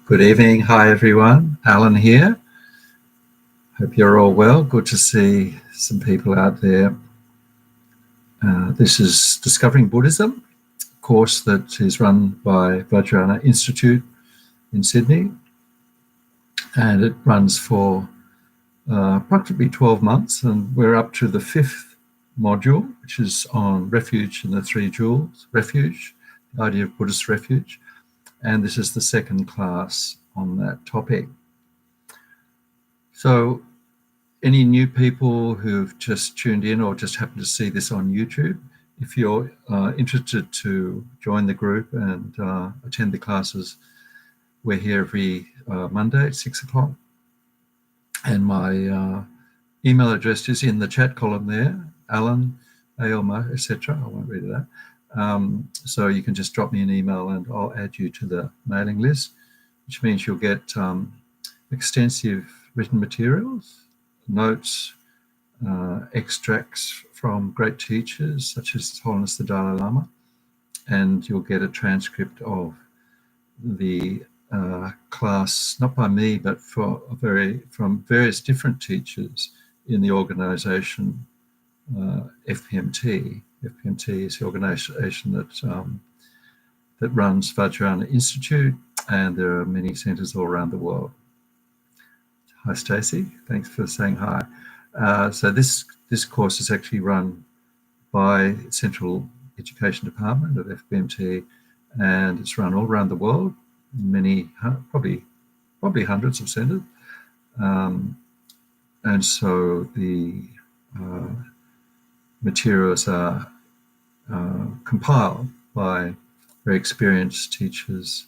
Good evening. Hi, everyone. Alan here. Hope you're all well. Good to see some people out there. This is Discovering Buddhism, a course that is run by Vajrayana Institute in Sydney. And it runs for approximately 12 months. And we're up to the 5th module, which is on Refuge and the 3 jewels. Refuge, the idea of Buddhist refuge. And this is the 2nd class on that topic. So any new people who've just tuned in or just happened to see this on YouTube, if you're interested to join the group and attend the classes, we're here every Monday at 6 o'clock. And my email address is in the chat column there, Alan, Aylmer, etc. I won't read it out. So you can just drop me an email and I'll add you to the mailing list, which means you'll get extensive written materials, notes, extracts from great teachers such as His Holiness the Dalai Lama, and you'll get a transcript of the class, not by me, but from various different teachers in the organisation FPMT. FPMT is the organisation that runs Vajrayana Institute, and there are many centres all around the world. Hi, Stacey. Thanks for saying hi. So this course is actually run by Central Education Department of FPMT, and it's run all around the world, many, probably hundreds of centres. And so the materials are compiled by very experienced teachers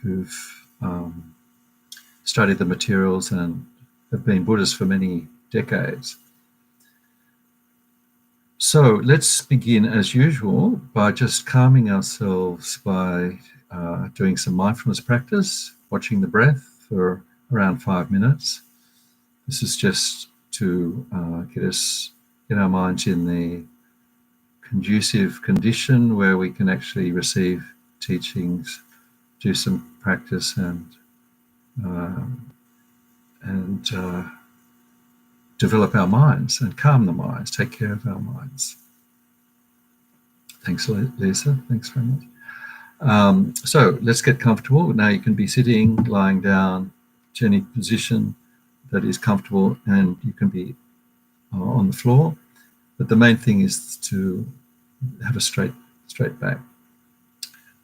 who've studied the materials and have been Buddhists for many decades. So let's begin as usual by just calming ourselves by doing some mindfulness practice, watching the breath for around 5 minutes. This is just to get our minds in the conducive condition where we can actually receive teachings, do some practice and develop our minds and calm the minds, take care of our minds. Thanks, Lisa. Thanks very much. So let's get comfortable. Now you can be sitting, lying down, to any position that is comfortable, and you can be on the floor. But the main thing is to have a straight back.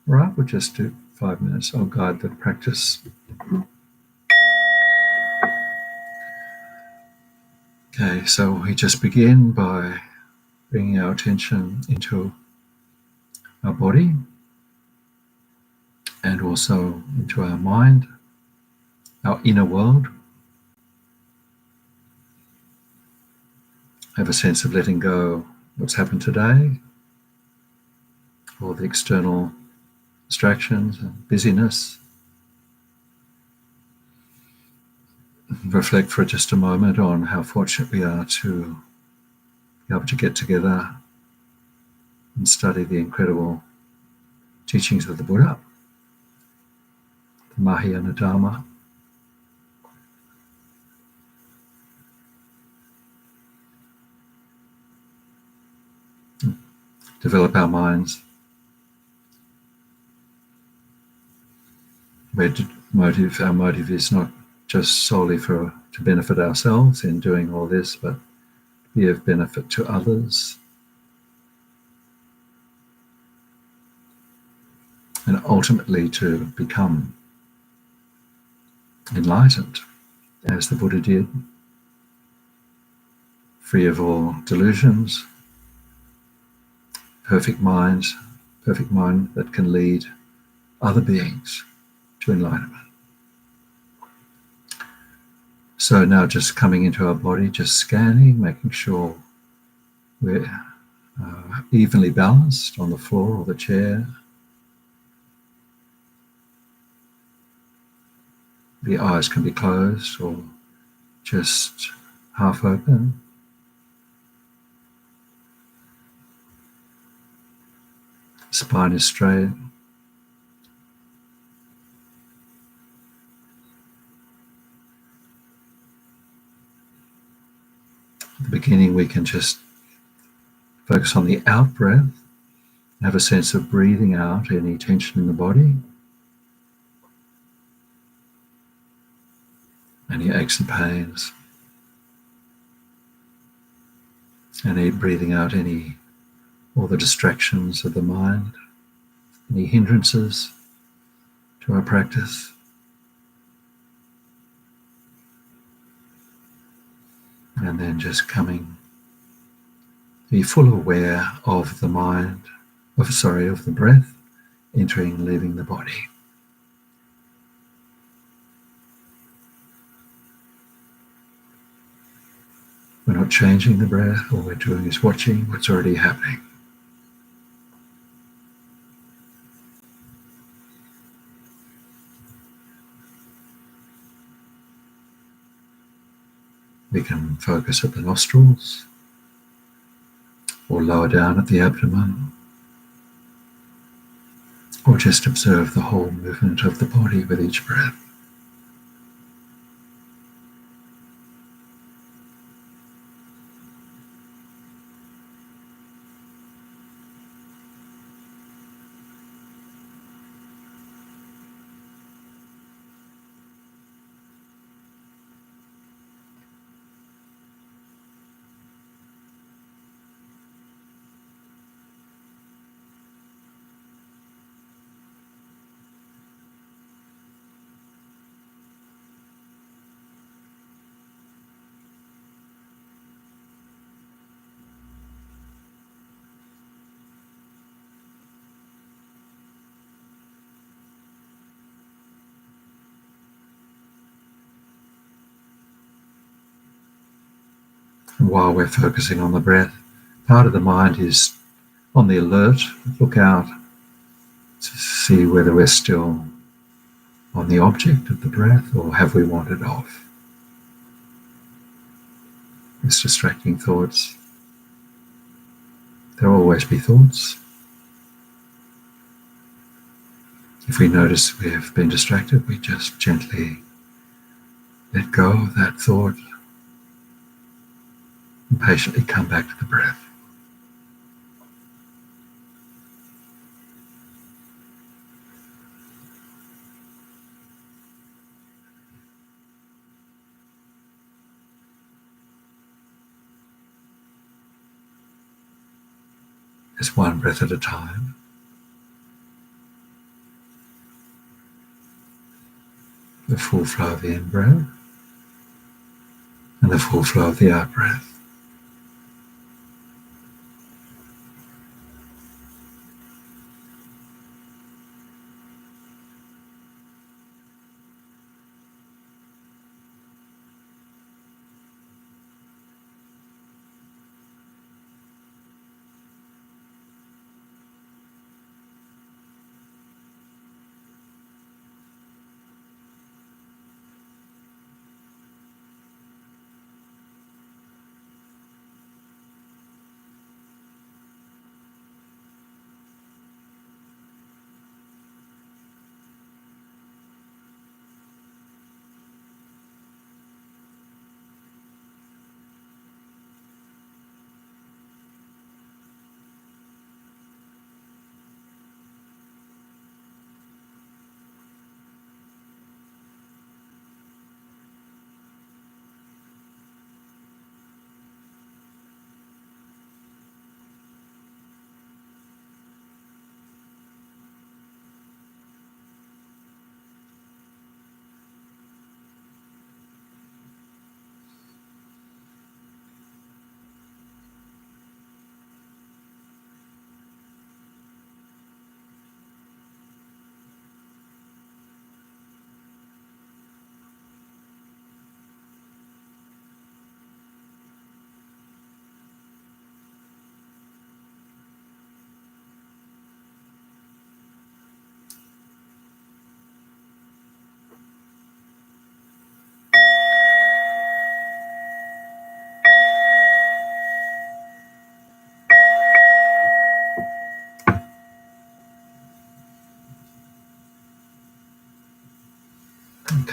All right, we'll just do 5 minutes. I'll guide the practice. Okay, so we just begin by bringing our attention into our body and also into our mind, our inner world. Have a sense of letting go what's happened today, all the external distractions and busyness. Reflect for just a moment on how fortunate we are to be able to get together and study the incredible teachings of the Buddha, the Mahayana Dharma. Develop our minds. Our motive is not just solely to benefit ourselves in doing all this, but be of benefit to others. And ultimately to become enlightened, as the Buddha did, free of all delusions, perfect mind that can lead other beings to enlightenment. So now just coming into our body, just scanning, making sure we're evenly balanced on the floor or the chair. The eyes can be closed or just half open. Spine is straight. At the beginning, we can just focus on the out breath, have a sense of breathing out any tension in the body, any aches and pains, and breathing out all the distractions of the mind, any hindrances to our practice. And then just be fully aware of the mind, of the breath entering and leaving the body. We're not changing the breath, all we're doing is watching what's already happening. We can focus at the nostrils or lower down at the abdomen, or just observe the whole movement of the body with each breath. And while we're focusing on the breath, part of the mind is on the alert, look out to see whether we're still on the object of the breath or have we wandered off. It's distracting thoughts. There will always be thoughts. If we notice we have been distracted, we just gently let go of that thought and patiently come back to the breath. Just one breath at a time. The full flow of the in-breath and the full flow of the out-breath.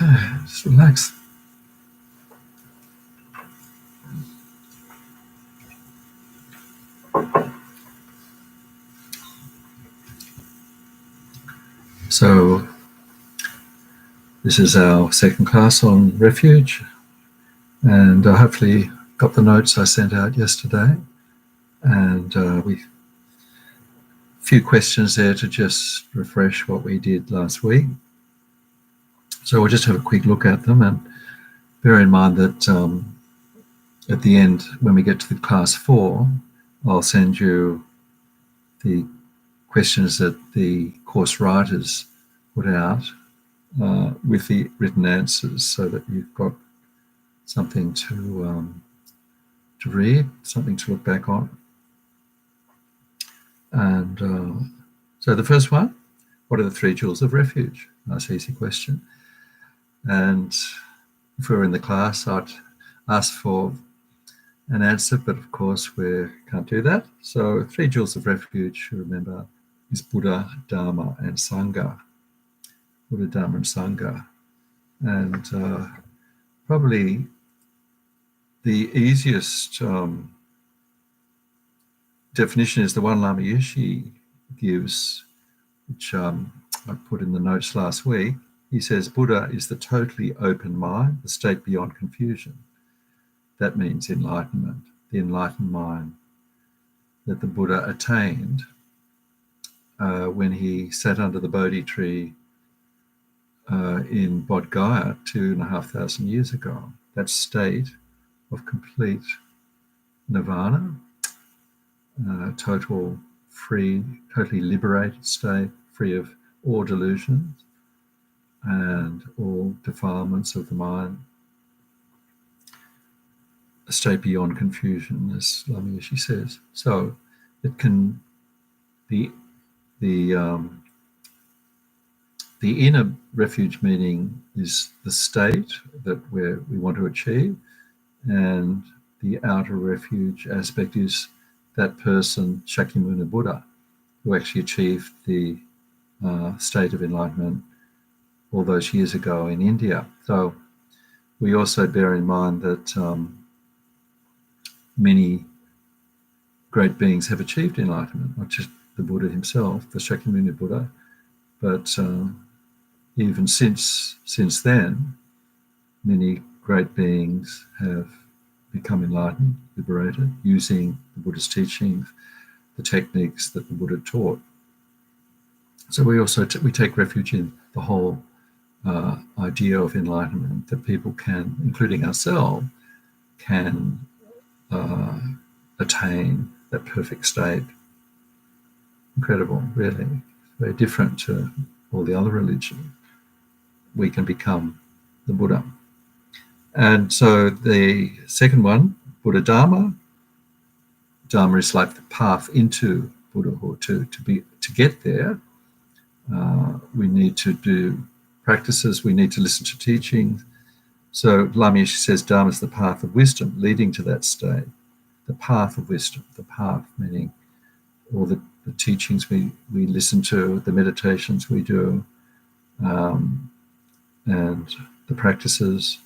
Okay, just relax. So this is our second class on Refuge, and I hopefully got the notes I sent out yesterday, and we few questions there to just refresh what we did last week. So we'll just have a quick look at them, and bear in mind that at the end, when we get to the class 4, I'll send you the questions that the course writers put out with the written answers, so that you've got something to read, something to look back on. And so the first one, what are the 3 jewels of refuge? Nice easy question. And if we were in the class, I'd ask for an answer, but of course we can't do that. So 3 jewels of refuge, remember, is Buddha, Dharma, and Sangha. Buddha, Dharma, and Sangha. And probably the easiest definition is the one Lama Yeshe gives, which I put in the notes last week. He says, Buddha is the totally open mind, the state beyond confusion. That means enlightenment, the enlightened mind that the Buddha attained when he sat under the Bodhi tree in Bodh Gaya 2,500 years ago. That state of complete nirvana, total free, totally liberated state, free of all delusions and all defilements of the mind. A state beyond confusion, as Lama Yeshe says. So it can be the inner refuge meaning is the state that we want to achieve, and the outer refuge aspect is that person, Shakyamuni Buddha, who actually achieved the state of enlightenment all those years ago in India. So we also bear in mind that many great beings have achieved enlightenment, not just the Buddha himself, the Shakyamuni Buddha, but even since then, many great beings have become enlightened, liberated, using the Buddha's teachings, the techniques that the Buddha taught. So we also we take refuge in the whole idea of enlightenment, that people can, including ourselves, can attain that perfect state. Incredible, really. Very different to all the other religions. We can become the Buddha. And so the second one, Buddha Dharma. Dharma is like the path into Buddhahood. To get there, we need to do practices, we need to listen to teachings. So Lama Yeshe says Dharma is the path of wisdom leading to that state. The path of wisdom, the path meaning all the teachings we listen to, the meditations we do, and the practices.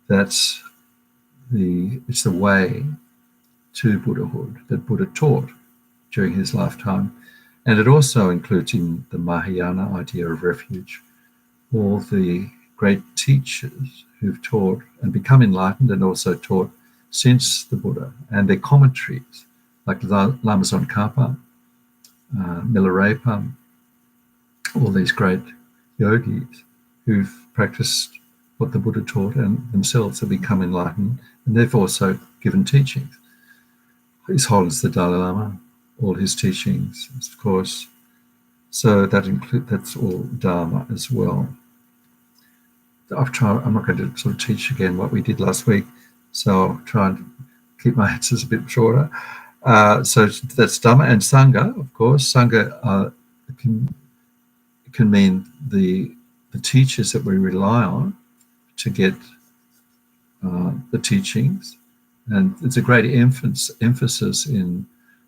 It's the way to Buddhahood that Buddha taught during his lifetime. And it also includes in the Mahayana idea of refuge all the great teachers who've taught and become enlightened and also taught since the Buddha, and their commentaries, like Lama Tsongkhapa, Milarepa, all these great yogis who've practiced what the Buddha taught and themselves have become enlightened, and they've also given teachings. His Holiness the Dalai Lama, all his teachings, of course. So that's all Dharma as well. I'm not going to sort of teach again what we did last week, so I'll try and keep my answers a bit shorter. So that's Dharma. And Sangha, of course. Sangha can mean the teachers that we rely on to get the teachings. And it's a great emphasis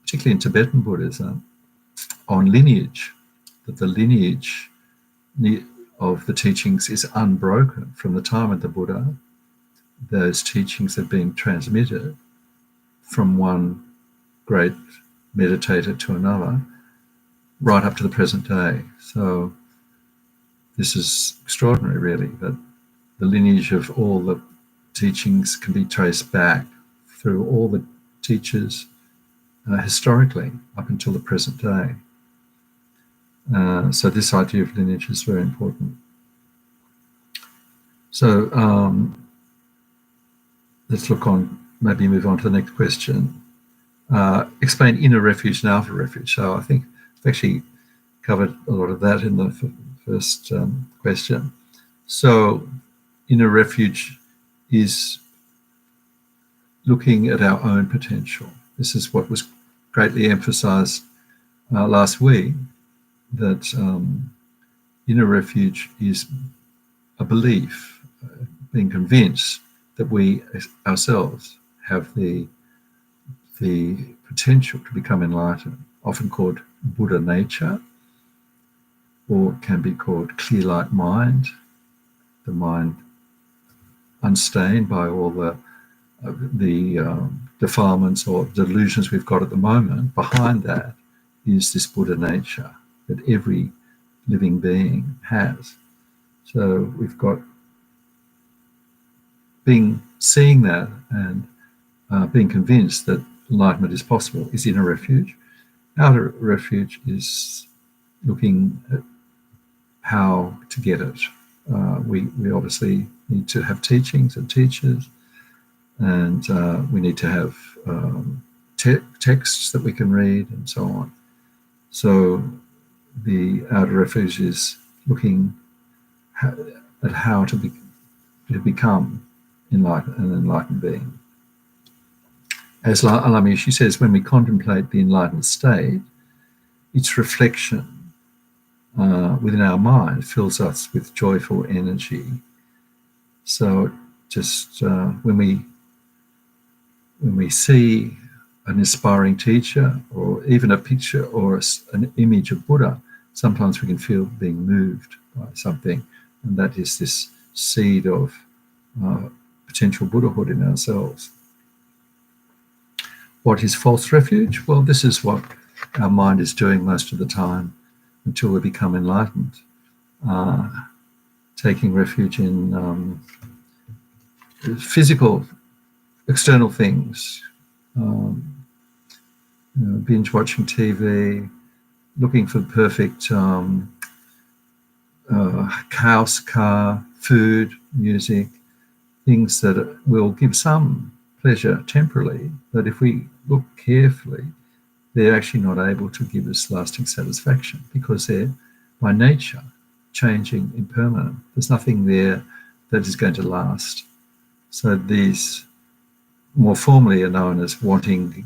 particularly in Tibetan Buddhism, on lineage, that the lineage of the teachings is unbroken. From the time of the Buddha, those teachings have been transmitted from one great meditator to another, right up to the present day. So this is extraordinary, really, that the lineage of all the teachings can be traced back through all the teachers historically up until the present day. So this idea of lineage is very important. So let's look on, maybe move on to the next question. Explain inner refuge and outer refuge. So I think I've actually covered a lot of that in the first question. So inner refuge is looking at our own potential. This is what was greatly emphasized last week, that inner refuge is a belief, being convinced that we ourselves have the potential to become enlightened, often called Buddha nature, or can be called clear light mind, the mind unstained by all the defilements or delusions we've got at the moment. Behind that is this Buddha nature that every living being has. So we've got seeing that and being convinced that enlightenment is possible is inner refuge. Outer refuge is looking at how to get it. We obviously need to have teachings and teachers, and we need to have texts that we can read and so on. So the outer refuge is looking at how to become an enlightened being. As Alan Marsh says, when we contemplate the enlightened state, its reflection within our mind fills us with joyful energy. So just when we see an inspiring teacher, or even a picture or an image of Buddha, sometimes we can feel being moved by something, and that is this seed of potential Buddhahood in ourselves. What is false refuge? Well, this is what our mind is doing most of the time until we become enlightened, taking refuge in physical, external things, binge watching TV, looking for the perfect house, car, food, music, things that will give some pleasure temporarily, but if we look carefully, they're actually not able to give us lasting satisfaction because they're, by nature, changing, impermanent. There's nothing there that is going to last. So these more formally are known as wanting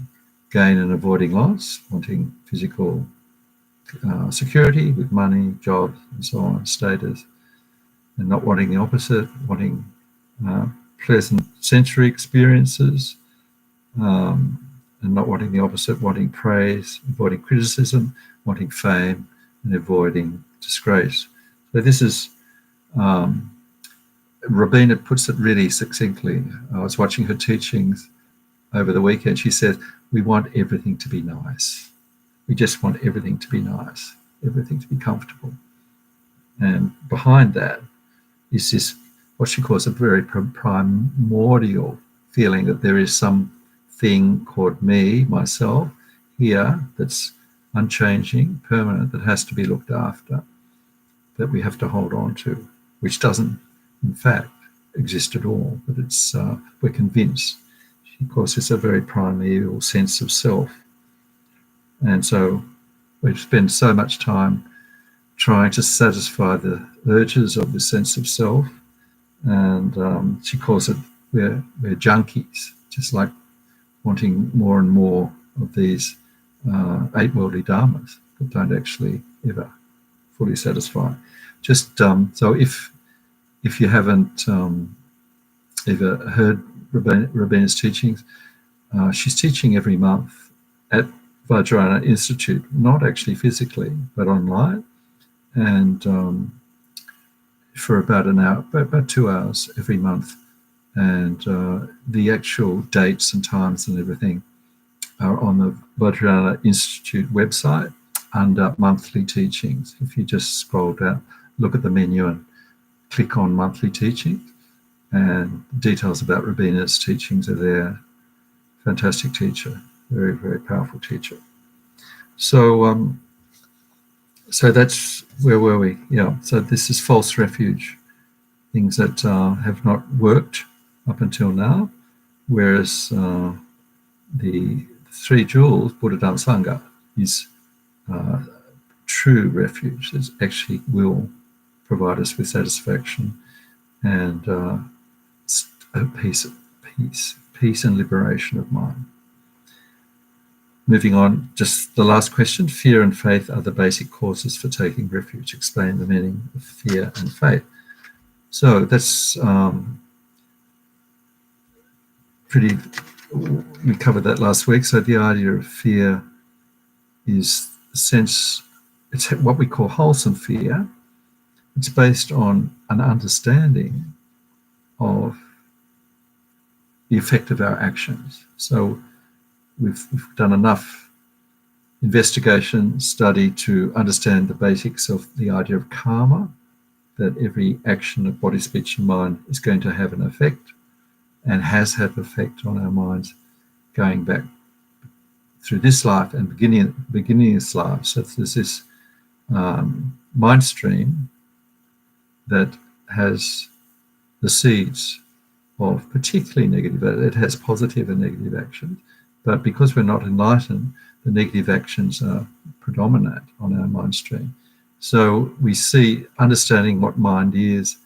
gain and avoiding loss, wanting physical security with money, jobs, and so on, status, and not wanting the opposite, wanting pleasant sensory experiences, and not wanting the opposite, wanting praise, avoiding criticism, wanting fame, and avoiding disgrace. So this is, Robina puts it really succinctly. I was watching her teachings over the weekend. She said, we want everything to be nice. We just want everything to be nice, everything to be comfortable. And behind that is this, what she calls a very primordial feeling that there is something called me, myself, here, that's unchanging, permanent, that has to be looked after, that we have to hold on to, which doesn't, in fact, exist at all, but it's we're convinced. Of course, it's a very primeval sense of self. And so we spend so much time trying to satisfy the urges of the sense of self, and she calls it, we're junkies, just like wanting more and more of these eight worldly dharmas that don't actually ever fully satisfy. Just so if you haven't ever heard Robina's teachings, she's teaching every month at Vajrayana Institute, not actually physically, but online, and for about an hour, about 2 hours every month. And the actual dates and times and everything are on the Vajrayana Institute website under monthly teachings. If you just scroll down, look at the menu and click on monthly teachings, and details about Rabina's teachings are there. Fantastic teacher, very, very powerful teacher. So, so that's, where were we? Yeah, so this is false refuge, things that have not worked up until now, whereas the three jewels, Buddha, Dharma, Sangha, is true refuge that actually will provide us with satisfaction and peace and liberation of mind. Moving on, just the last question. Fear and faith are the basic causes for taking refuge. Explain the meaning of fear and faith. So that's pretty, we covered that last week. So the idea of fear is a sense, it's what we call wholesome fear. It's based on an understanding of the effect of our actions. So we've done enough investigation, study to understand the basics of the idea of karma, that every action of body, speech and mind is going to have an effect and has had an effect on our minds going back through this life and beginning this life. So there's this mind stream that has the seeds of particularly negative, it has positive and negative actions, but because we're not enlightened, the negative actions are predominant on our mind stream. So we see, understanding what mind is,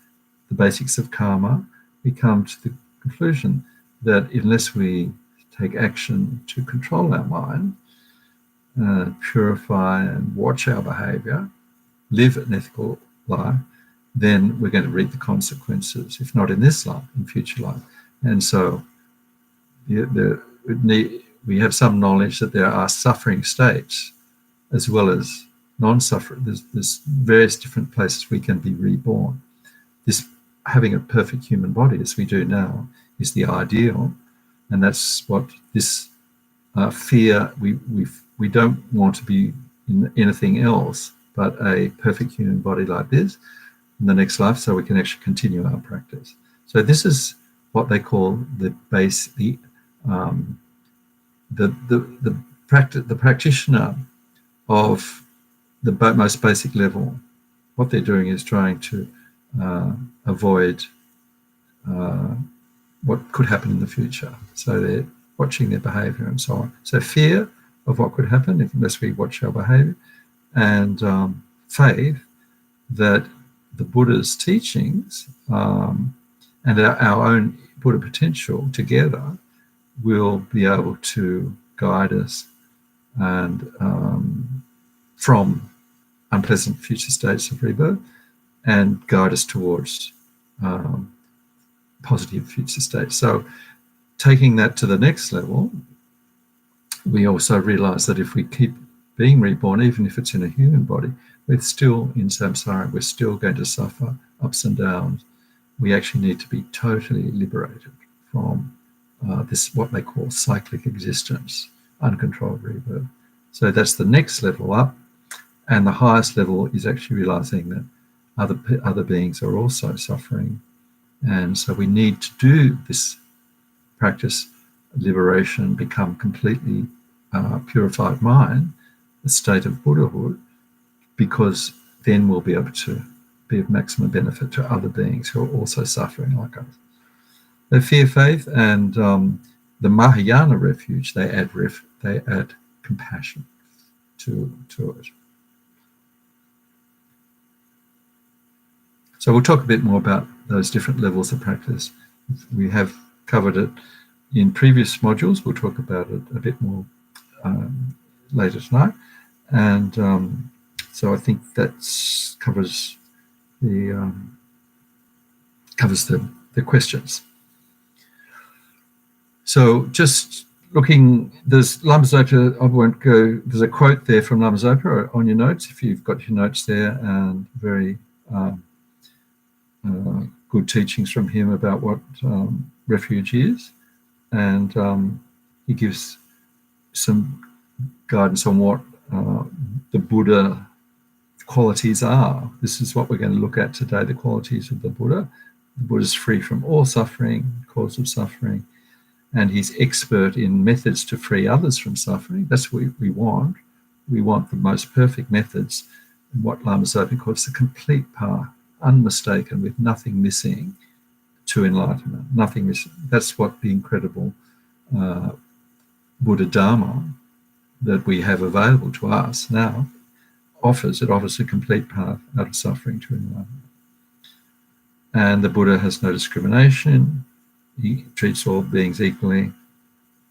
the basics of karma, we come to the conclusion that unless we take action to control our mind, purify and watch our behavior, live an ethical life, then we're going to reap the consequences, if not in this life, in future life. And so we have some knowledge that there are suffering states as well as non-suffering. There's various different places we can be reborn. This having a perfect human body, as we do now, is the ideal, and that's what this fear. We don't want to be in anything else but a perfect human body like this in the next life, so we can actually continue our practice. So this is what they call the practitioner of the most basic level. What they're doing is trying to avoid what could happen in the future. So they're watching their behavior and so on. So fear of what could happen unless we watch our behavior, and faith that the Buddha's teachings and our own Buddha potential together will be able to guide us and from unpleasant future states of rebirth and guide us towards positive future states. So taking that to the next level, we also realize that if we keep being reborn, even if it's in a human body, we're still in samsara, we're still going to suffer ups and downs. We actually need to be totally liberated from this, what they call cyclic existence, uncontrolled rebirth. So that's the next level up. And the highest level is actually realizing that other beings are also suffering. And so we need to do this practice, liberation, become completely purified mind, a state of Buddhahood, because then we'll be able to be of maximum benefit to other beings who are also suffering like us. The fear, faith, and the Mahayana refuge, they add compassion to it. So we'll talk a bit more about those different levels of practice. We have covered it in previous modules. We'll talk about it a bit more later tonight. And so I think that covers the questions. So just looking, there's Lama Zopa, I won't go, there's a quote there from Lama Zopa on your notes, if you've got your notes there, and very good teachings from him about what refuge is. And he gives some guidance on what the Buddha qualities are. This is what we're going to look at today, the qualities of the Buddha. The Buddha is free from all suffering, cause of suffering, and he's expert in methods to free others from suffering. That's what we want. We want the most perfect methods, and what Lama Zopa calls the complete path, unmistaken, with nothing missing, to enlightenment. Nothing missing. That's what the incredible Buddha Dharma that we have available to us now offers. It offers a complete path out of suffering to enlightenment. And the Buddha has no discrimination. He treats all beings equally,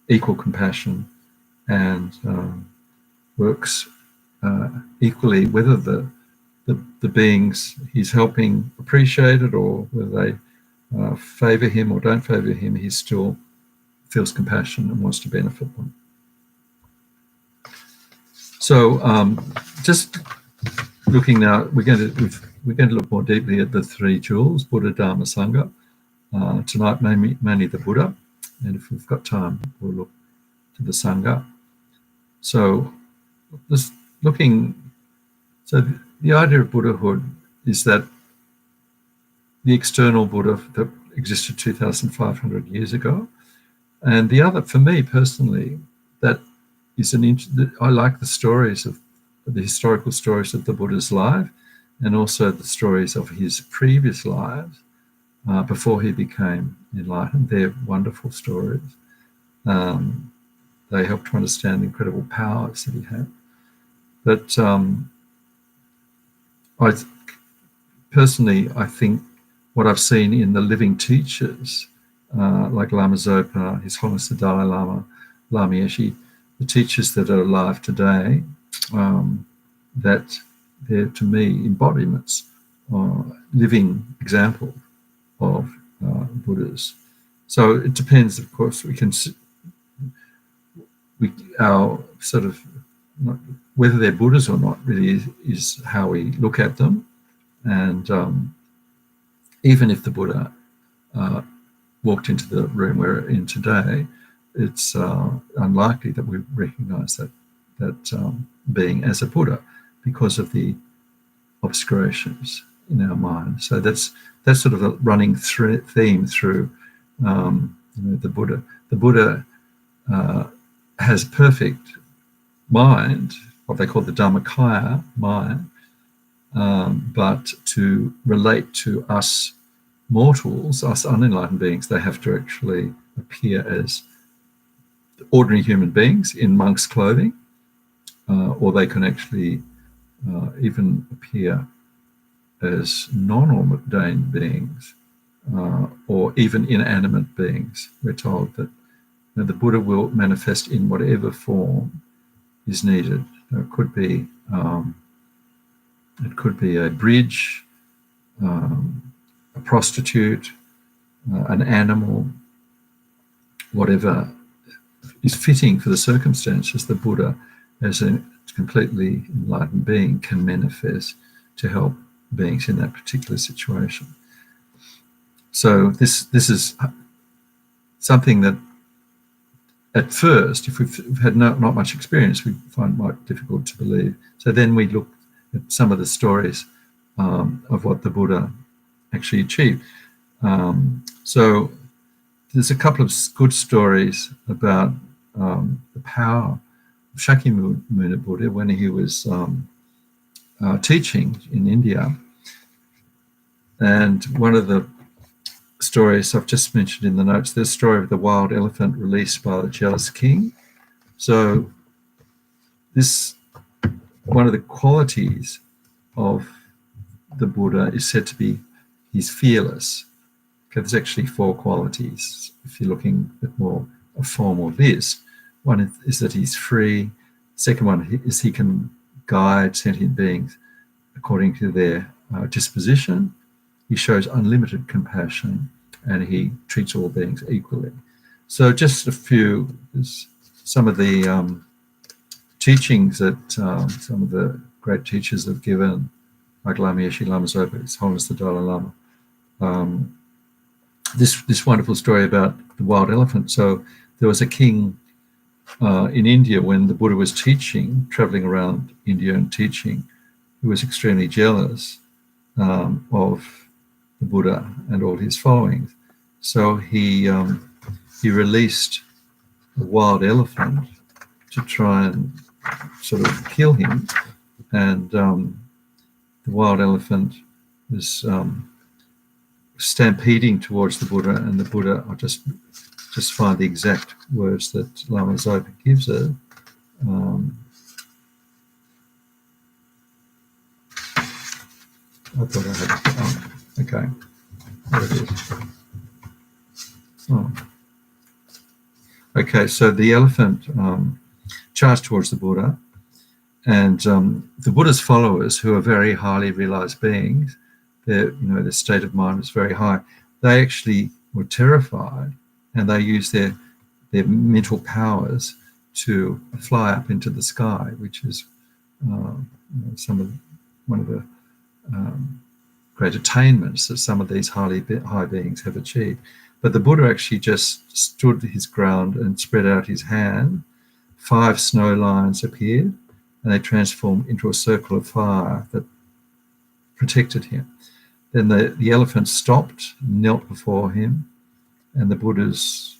equal compassion, and works equally, whether the beings he's helping appreciate it or whether they favor him or don't favor him, he still feels compassion and wants to benefit them. So just looking now, we're going to look more deeply at the three jewels, Buddha, Dharma, Sangha. Tonight, mainly the Buddha, and if we've got time, we'll look to the Sangha. So, just looking, so the idea of Buddhahood is that the external Buddha that existed 2,500 years ago, and the other, for me personally, that is I like the stories of the historical stories of the Buddha's life, and also the stories of his previous lives. Before he became enlightened. They're wonderful stories. They help to understand the incredible powers that he had. But I think what I've seen in the living teachers, like Lama Zopa, His Holiness the Dalai Lama, Lama Yeshe, the teachers that are alive today, that they're, to me, embodiments, living examples of Buddhas. So it depends, of course. Our sort of, whether they're Buddhas or not really is how we look at them. And even if the Buddha walked into the room we're in today, it's unlikely that we recognize that being as a Buddha because of the obscurations in our mind. So that's sort of a running theme through the Buddha. The Buddha has perfect mind, what they call the Dhammakaya mind, but to relate to us mortals, us unenlightened beings, they have to actually appear as ordinary human beings in monk's clothing, or they can actually even appear as non-ordained beings, or even inanimate beings. We're told that the Buddha will manifest in whatever form is needed. It could be a bridge, a prostitute, an animal, whatever is fitting for the circumstances. The Buddha, as a completely enlightened being, can manifest to help beings in that particular situation. So this is something that at first, if we've had not much experience, we find quite difficult to believe. So then we look at some of the stories of what the Buddha actually achieved. So there's a couple of good stories about the power of Shakyamuni Buddha when he was teaching in India. And one of the stories I've just mentioned in the notes, there's a story of the wild elephant released by the jealous king. So this, one of the qualities of the Buddha is said to be he's fearless. Okay, there's actually 4 qualities if you're looking at more a formal list. One is that he's free. Second one is he can guide sentient beings according to their disposition. He shows unlimited compassion, and he treats all beings equally. So just a few, some of the teachings that some of the great teachers have given, like Lama Yeshe, Lama Zopa, His Holiness the Dalai Lama. This wonderful story about the wild elephant. So there was a king in India, when the Buddha was teaching, traveling around India and teaching, he was extremely jealous of the Buddha and all his followings. So he released a wild elephant to try and sort of kill him, and the wild elephant was stampeding towards the Buddha, and the Buddha, I'll just find the exact words that Lama Zopa gives it. I thought I had it. Okay, there it is. Oh. Okay, so the elephant charged towards the Buddha, and the Buddha's followers, who are very highly realized beings, their state of mind was very high. They actually were terrified, and they used their mental powers to fly up into the sky, which is one of the great attainments that some of these high beings have achieved. But the Buddha actually just stood his ground and spread out his hand. 5 snow lines appeared, and they transformed into a circle of fire that protected him. Then the elephant stopped, knelt before him, and the Buddha's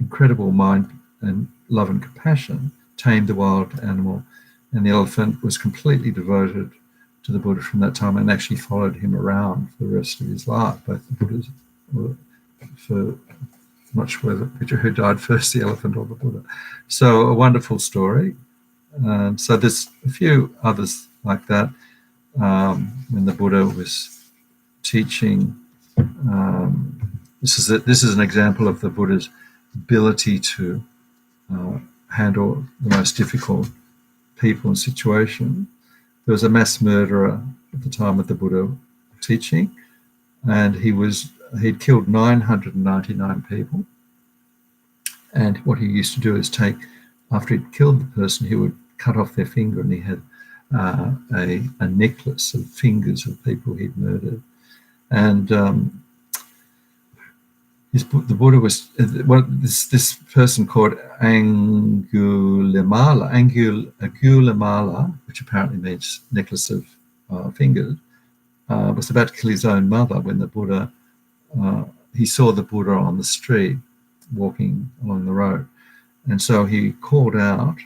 incredible mind and love and compassion tamed the wild animal, and the elephant was completely devoted to the Buddha from that time and actually followed him around for the rest of his life. Both the Buddhas I'm not sure who died first, the elephant or the Buddha. So a wonderful story. So there's a few others like that. When the Buddha was teaching, this is an example of the Buddha's ability to handle the most difficult people and situations. There was a mass murderer at the time of the Buddha teaching, and he'd killed 999 people. And what he used to do is after he'd killed the person, he would cut off their finger, and he had a necklace of fingers of people he'd murdered. And the Buddha was this person called Angulimala, which apparently means necklace of fingers, was about to kill his own mother when the Buddha, he saw the Buddha on the street walking along the road. And so he called out,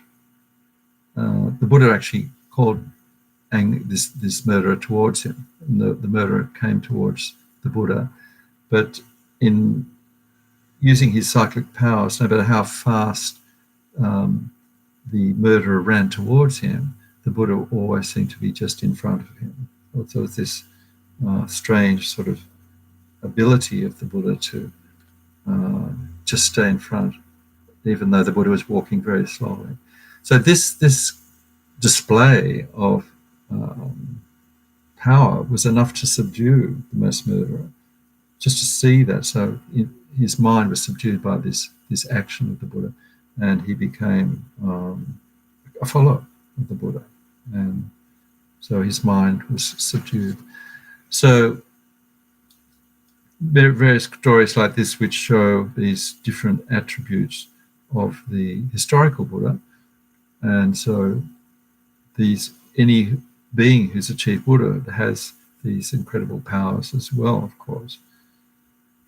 the Buddha actually called this murderer towards him, and the murderer came towards the Buddha. But in using his cyclic powers, no matter how fast the murderer ran towards him, the Buddha always seemed to be just in front of him. So it's this strange sort of ability of the Buddha to just stay in front, even though the Buddha was walking very slowly. So this display of power was enough to subdue the mass murderer, just to see that. So his mind was subdued by this action of the Buddha, and he became a follower of the Buddha, and so his mind was subdued. So various stories like this which show these different attributes of the historical Buddha, and so any being who's achieved Buddha has these incredible powers as well, of course.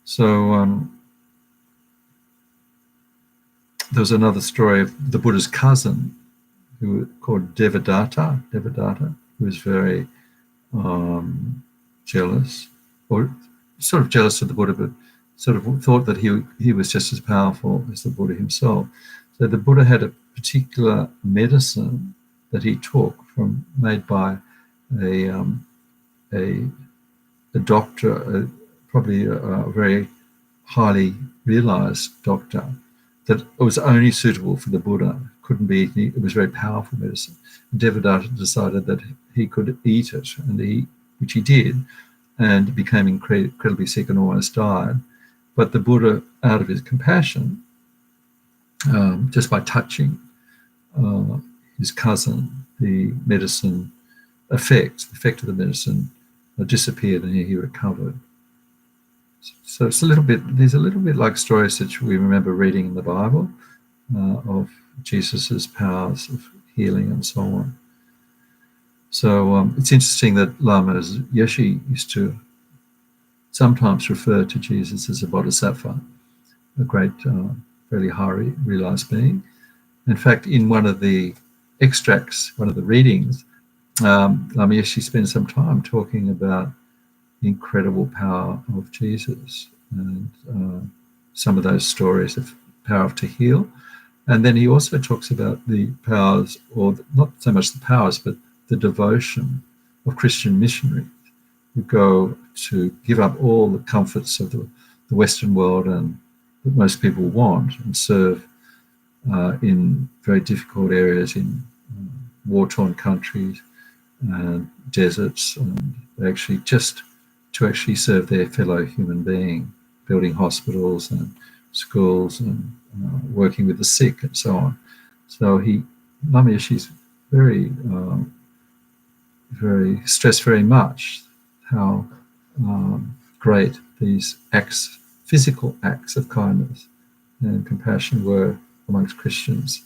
So there's another story of the Buddha's cousin, who called Devadatta, who was very jealous, or sort of jealous of the Buddha, but sort of thought that he was just as powerful as the Buddha himself. So the Buddha had a particular medicine that he took made by a doctor, probably a very highly realized doctor, that it was only suitable for the Buddha. Couldn't be eaten. It was very powerful medicine. Devadatta decided that he could eat it, which he did, and became incredibly sick and almost died. But the Buddha, out of his compassion, just by touching his cousin, the medicine the effect of the medicine disappeared, and he recovered. So it's these are a little bit like stories that we remember reading in the Bible, of Jesus's powers of healing and so on. So it's interesting that Lama Yeshe used to sometimes refer to Jesus as a bodhisattva, a great, fairly high realized being. In fact, in one of the extracts, one of the readings, Lama Yeshe spends some time talking about the incredible power of Jesus and some of those stories of power to heal. And then he also talks about the powers, or not so much the powers, but the devotion of Christian missionaries who go to give up all the comforts of the Western world and that most people want and serve in very difficult areas in war-torn countries and deserts, and actually just to actually serve their fellow human being, building hospitals and schools and working with the sick and so on. So Lama Yeshe's very stressed very much how great these acts, physical acts of kindness and compassion were amongst Christians.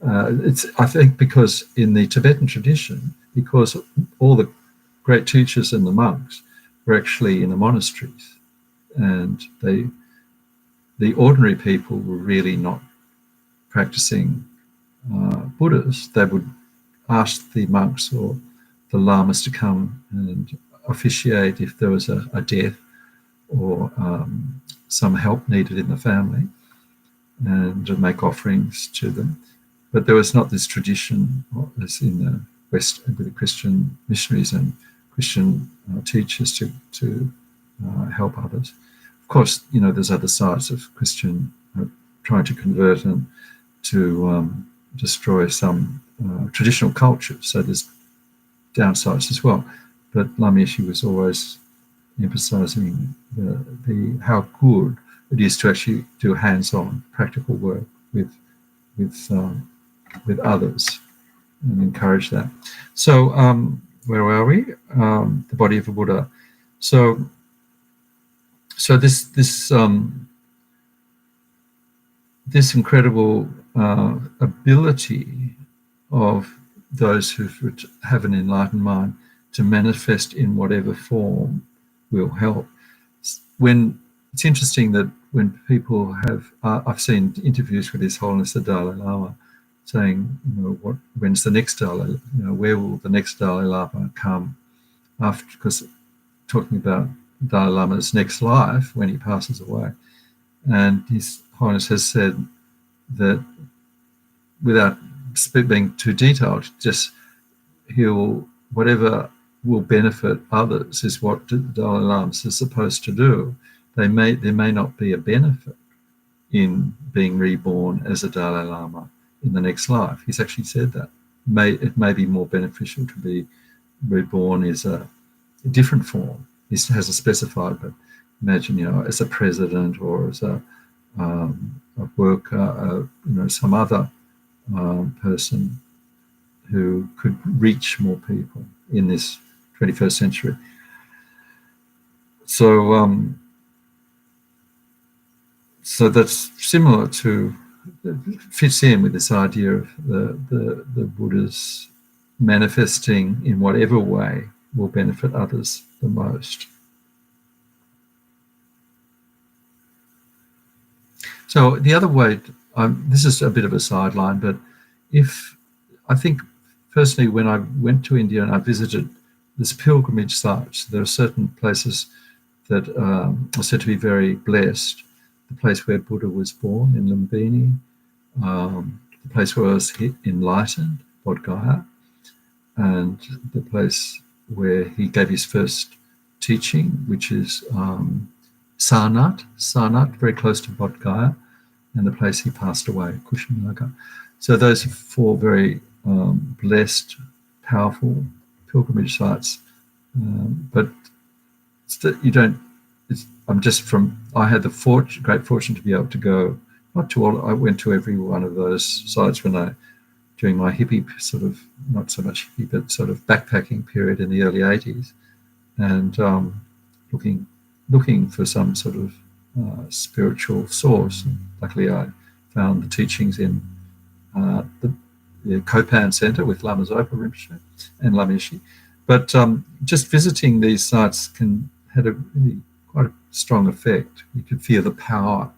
I think because in the Tibetan tradition, because all the great teachers and the monks were actually in the monasteries, and the ordinary people were really not practicing Buddhists. They would ask the monks or the lamas to come and officiate if there was a death or some help needed in the family, and make offerings to them. But there was not this tradition as in the West with the Christian missionaries and Christian teachers to help others. Of course, there's other sides of Christian trying to convert and to destroy some traditional cultures. So there's downsides as well. But Lama Yeshe was always emphasizing the how good it is to actually do hands-on practical work with others and encourage that. So where are we? The body of a Buddha. So this incredible ability of those who have an enlightened mind to manifest in whatever form will help. It's interesting that when people have, I've seen interviews with His Holiness the Dalai Lama saying, when's the next Dalai, where will the next Dalai Lama come after, because talking about Dalai Lama's next life when he passes away. And His Holiness has said that, without being too detailed, just whatever will benefit others is what the Dalai Lama is supposed to do. There may not be a benefit in being reborn as a Dalai Lama in the next life. He's actually said that. It may be more beneficial to be reborn as a different form. He hasn't specified, but imagine, as a president or as a worker, some other person who could reach more people in this 21st century. So that's similar to, fits in with this idea of the Buddha's manifesting in whatever way will benefit others the most. So the other way, this is a bit of a sideline, but I think personally when I went to India and I visited this pilgrimage sites, there are certain places that are said to be very blessed. The place where Buddha was born in Lumbini, the place where he was enlightened, Bodh Gaya, and the place where he gave his first teaching, which is Sarnath, very close to Bodh Gaya, and the place he passed away, Kushinagar. So those are four very blessed, powerful pilgrimage sites. But you don't. I had the great fortune to be able to go. Not to all. I went to every one of those sites during my hippie sort of, not so much hippie, but sort of backpacking period in the early 80s, and looking for some sort of spiritual source. And luckily, I found the teachings in the Kopan Center with Lama Zopa Rinpoche and Lama Yeshe. But just visiting these sites had a really quite a strong effect. You could feel the power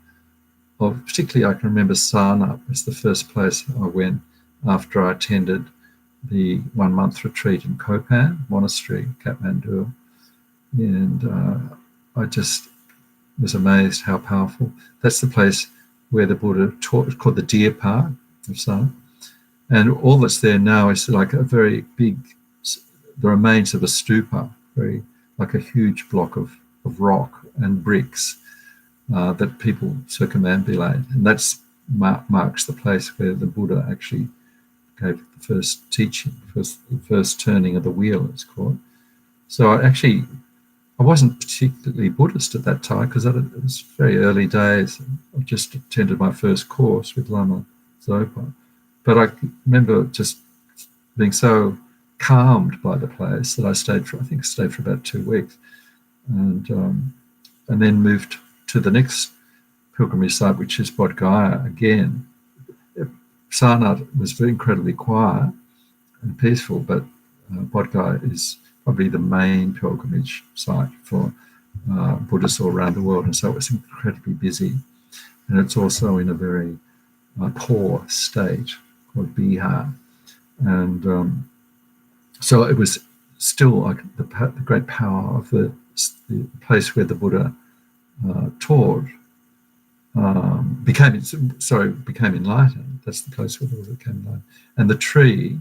of, particularly I can remember Sarna was the first place I went after I attended the 1 month retreat in Kopan Monastery, Kathmandu. And I just was amazed how powerful. That's the place where the Buddha taught. It's called the Deer Park of Sarna. And all that's there now is like a very big, the remains of a stupa, very like a huge block of rock and bricks that people circumambulate. And that's marks the place where the Buddha actually gave the first teaching, the first turning of the wheel, it's called. So I wasn't particularly Buddhist at that time because it was very early days. I just attended my first course with Lama Zopa. But I remember just being so calmed by the place that I stayed for about 2 weeks, and then moved to the next pilgrimage site, which is Bodh Gaya again. Sarnath was very incredibly quiet and peaceful, but Bodh Gaya is probably the main pilgrimage site for Buddhists all around the world, and so it was incredibly busy, and it's also in a very poor state called Bihar, and so it was still like the great power of the place where the Buddha taught became enlightened. That's the place where the Buddha became enlightened, and the tree,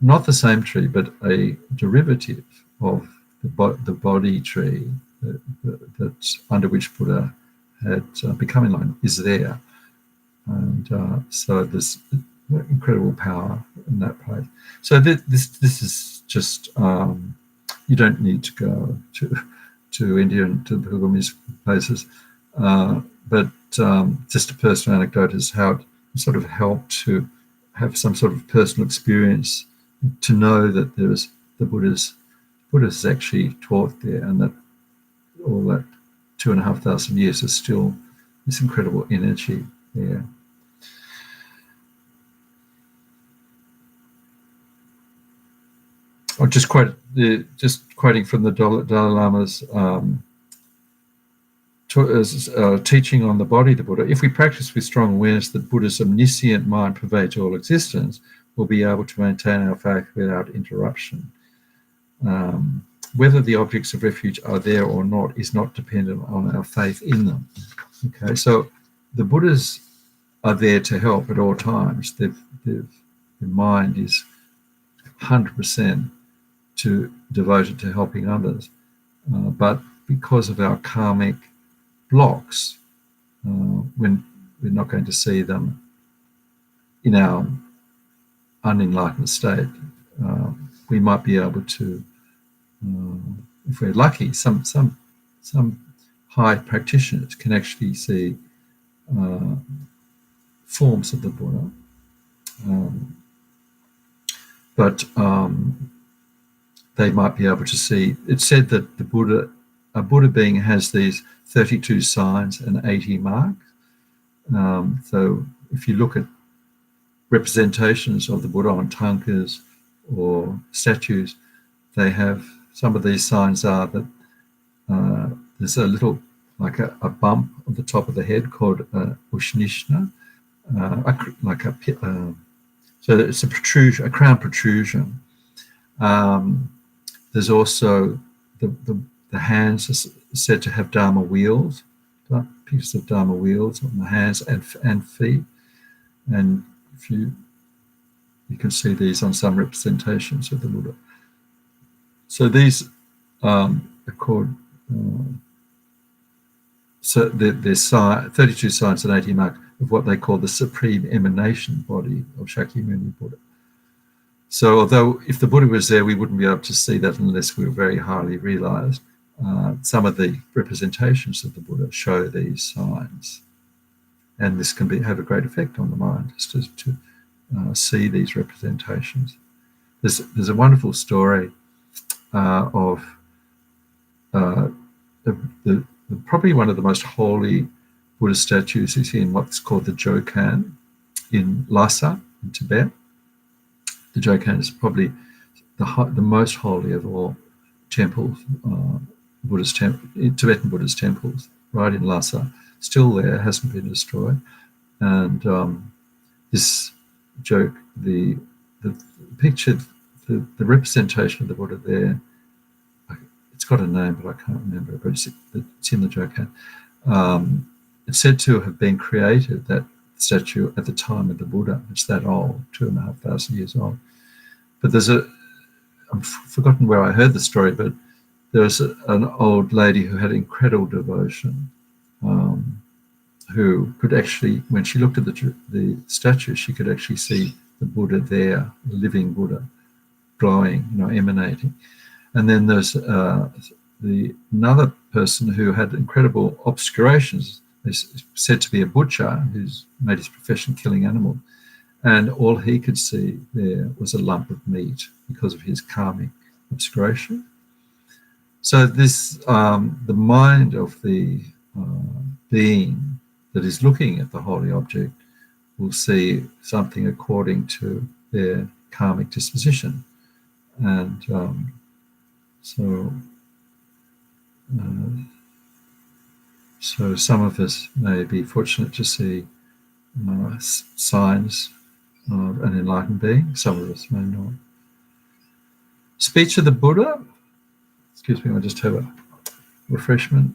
not the same tree, but a derivative of the Bodhi tree that under which Buddha had become enlightened, is there. And so there's incredible power in that place. So this is just, you don't need to go to India and to pilgrimage places, but just a personal anecdote is how it sort of helped to have some sort of personal experience, to know that there was the Buddha's actually taught there, and that all that 2,500 years is still this incredible energy there. I'll just quoting from the Dalai Lama's teaching on the body of the Buddha. If we practice with strong awareness that Buddha's omniscient mind pervades all existence, we'll be able to maintain our faith without interruption. Whether the objects of refuge are there or not is not dependent on our faith in them. Okay, so the Buddhas are there to help at all times. Their mind is 100% devoted to helping others, but because of our karmic blocks, when we're not going to see them in our unenlightened state, we might be able to, if we're lucky, some high practitioners can actually see forms of the Buddha, but they might be able to see. It's said that a Buddha being has these 32 signs and 80 marks. So if you look at representations of the Buddha on tankas or statues, they have, some of these signs are that there's a little, like a bump on the top of the head called Ushnishna, so it's a protrusion, a crown protrusion. There's also the hands are said to have Dharma wheels, pieces of Dharma wheels on the hands and feet, and if you can see these on some representations of the Buddha. So these are called, so there's 32 signs and 80 marks of what they call the supreme emanation body of Shakyamuni Buddha. So although if the Buddha was there, we wouldn't be able to see that unless we were very highly realized. Some of the representations of the Buddha show these signs, and this can have a great effect on the mind, just to see these representations. There's a wonderful story of probably one of the most holy Buddhist statues is in what's called the Jokan in Lhasa, in Tibet. The Jokan is probably the most holy of all temples, Tibetan Buddhist temples, right in Lhasa. Still there, hasn't been destroyed. And this joke, the picture, the representation of the Buddha there, it's got a name, but I can't remember, but it's in the Jokan. It's said to have been created, that statue, at the time of the Buddha. It's that old, 2,500 years old. But I've forgotten where I heard the story, but there was an old lady who had incredible devotion, who could actually, when she looked at the statue, she could actually see the Buddha there, the living Buddha, glowing, emanating. And then there's another person who had incredible obscurations. He's said to be a butcher who's made his profession killing animals. And all he could see there was a lump of meat because of his karmic obscuration. So this, the mind of the being that is looking at the holy object will see something according to their karmic disposition. And so some of us may be fortunate to see signs of an enlightened being. Some of us may not. Speech of the Buddha. Excuse me, I just have a refreshment.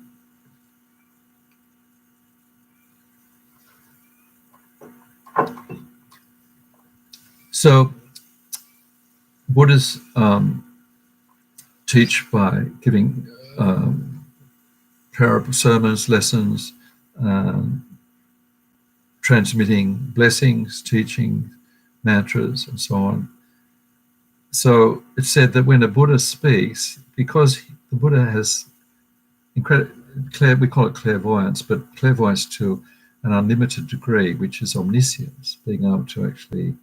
So Buddhas teach by giving parable sermons, lessons, transmitting blessings, teaching, mantras, and so on. So it's said that when a Buddha speaks, because the Buddha has we call it clairvoyance, but clairvoyance to an unlimited degree, which is omniscience, being able to actually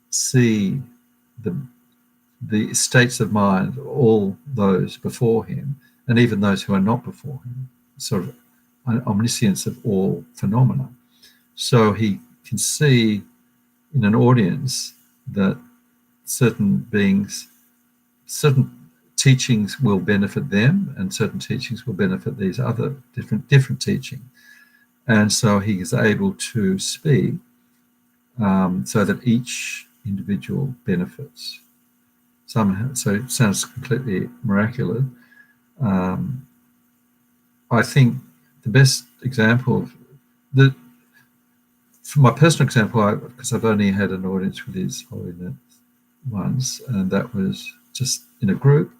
see the states of mind, all those before him, and even those who are not before him, sort of an omniscience of all phenomena. So he can see in an audience that certain beings, certain teachings will benefit them, and certain teachings will benefit these other different teachings. And so he is able to speak so that each individual benefits somehow. So it sounds completely miraculous. I think the best example of from my personal example, because I've only had an audience with His Holiness once, and that was just in a group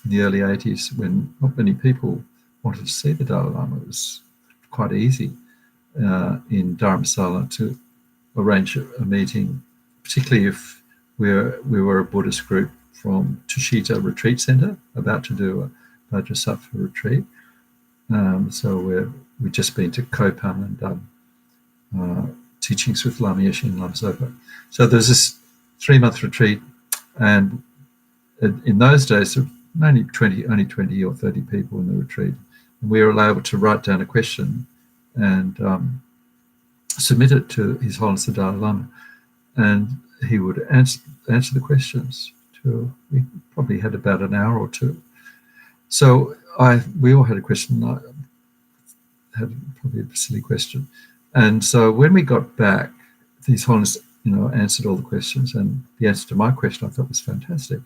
in the early 80s when not many people wanted to see the Dalai Lama. It was quite easy in Dharamsala to arrange a meeting, particularly if we were a Buddhist group from Tushita Retreat Center about to do a Vajrasattva retreat. So we've just been to Kopang and done teachings with Lama Yeshe and Lama Zopa. So there's this 3-month retreat, and in those days there were only 20 or 30 people in the retreat, and we were able to write down a question and submit it to His Holiness the Dalai Lama, and he would answer the questions. We probably had about an hour or two. So we all had a question. I had probably a silly question. And so when we got back, His Holiness, answered all the questions, and the answer to my question I thought was fantastic.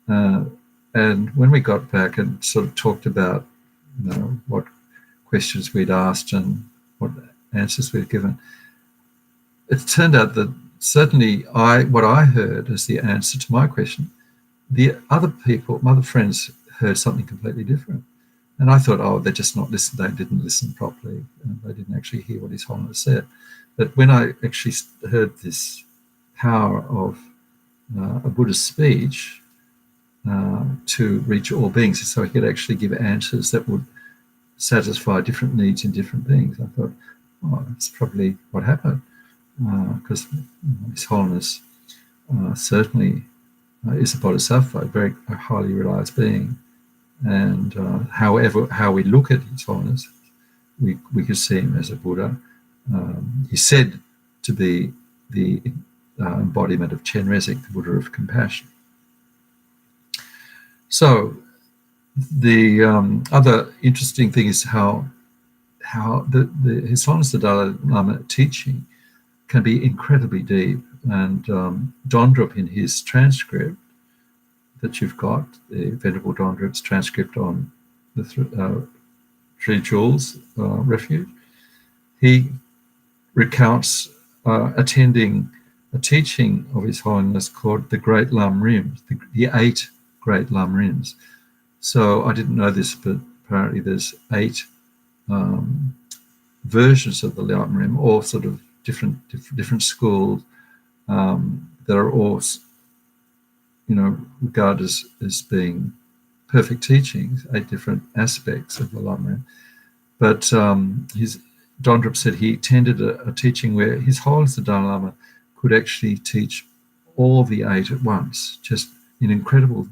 And when we got back and sort of talked about, what questions we'd asked and what answers we'd given, it turned out that certainly what I heard as the answer to my question, the other people, my other friends, heard something completely different. And I thought, they're just not listening. They didn't listen properly. And they didn't actually hear what His Holiness said. But when I actually heard this power of a Buddhist speech to reach all beings, so he could actually give answers that would satisfy different needs in different beings, I thought, that's probably what happened. Because His Holiness certainly is a bodhisattva, a very highly realized being. And how we look at His Holiness we could see him as a Buddha. He's said to be the embodiment of Chenrezig, the Buddha of compassion. So the other interesting thing is how His Holiness the Dalai Lama teaching can be incredibly deep. And Dondrup, in his transcript that you've got, the Venerable Dondrup's transcript on the Three Jewels Refuge, he recounts attending a teaching of His Holiness called the Great Lam Rims, the 8 Great Lam Rims. So I didn't know this, but apparently there's 8 versions of the Lam Rim, all sort of different schools that are all, regarded as being perfect teachings, 8 different aspects of the Lam Rim. But Dondrup said he attended a teaching where His Holiness the Dalai Lama could actually teach all the 8 at once, just in incredible,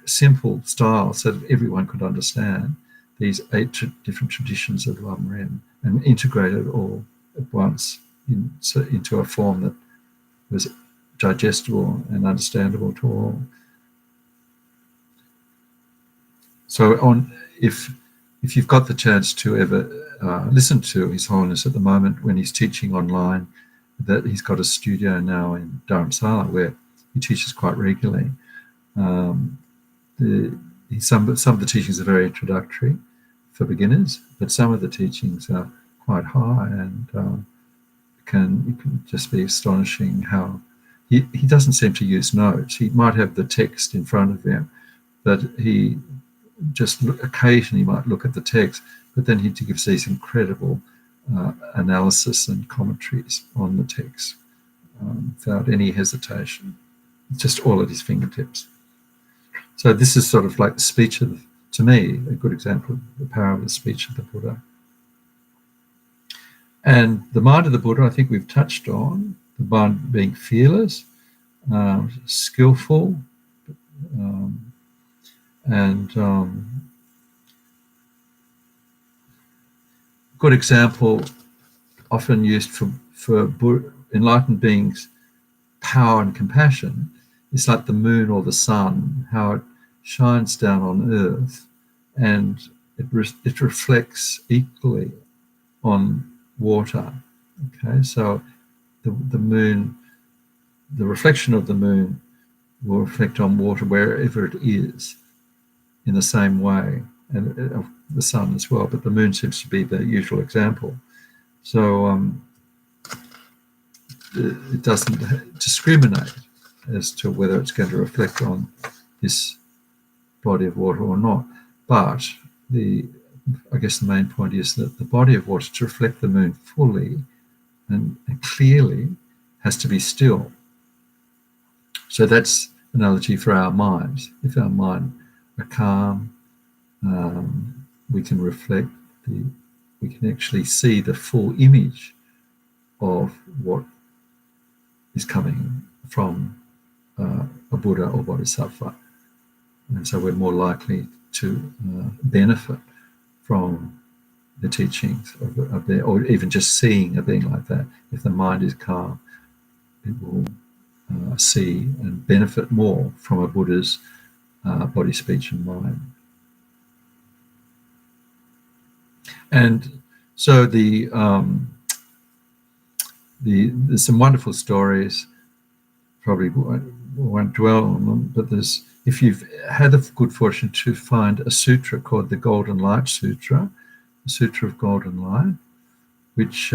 simple style, so that everyone could understand these 8 different traditions of Lam Rim and integrate it all at once into a form that was digestible and understandable to all. So if you've got the chance to ever listen to His Holiness at the moment when he's teaching online, that he's got a studio now in Dharamsala where he teaches quite regularly. Some of the teachings are very introductory for beginners, but some of the teachings are quite high, and it can just be astonishing how he doesn't seem to use notes. He might have the text in front of him, but he just occasionally might look at the text, but then he gives these incredible analysis and commentaries on the text without any hesitation, just all at his fingertips. So this is sort of like the speech to me, a good example of the power of the speech of the Buddha. And the mind of the Buddha, I think we've touched on, the mind being fearless, skillful, and good example often used for enlightened beings' power and compassion is like the moon or the sun, how it shines down on earth and it reflects equally on water. Okay, so the moon, the reflection of the moon will reflect on water wherever it is in the same way, and the sun as well, but the moon seems to be the usual example. So it doesn't discriminate as to whether it's going to reflect on this body of water or not. But I guess the main point is that the body of water, to reflect the moon fully and clearly, has to be still. So that's an analogy for our minds. If our mind are calm, we can reflect we can actually see the full image of what is coming from a Buddha or Bodhisattva. And so we're more likely to benefit from the teachings of or even just seeing a being like that. If the mind is calm, it will see and benefit more from a Buddha's body, speech, and mind. And so there's some wonderful stories. Probably won't dwell on them, but if you've had the good fortune to find a sutra called the Golden Light Sutra, the Sutra of Golden Light, which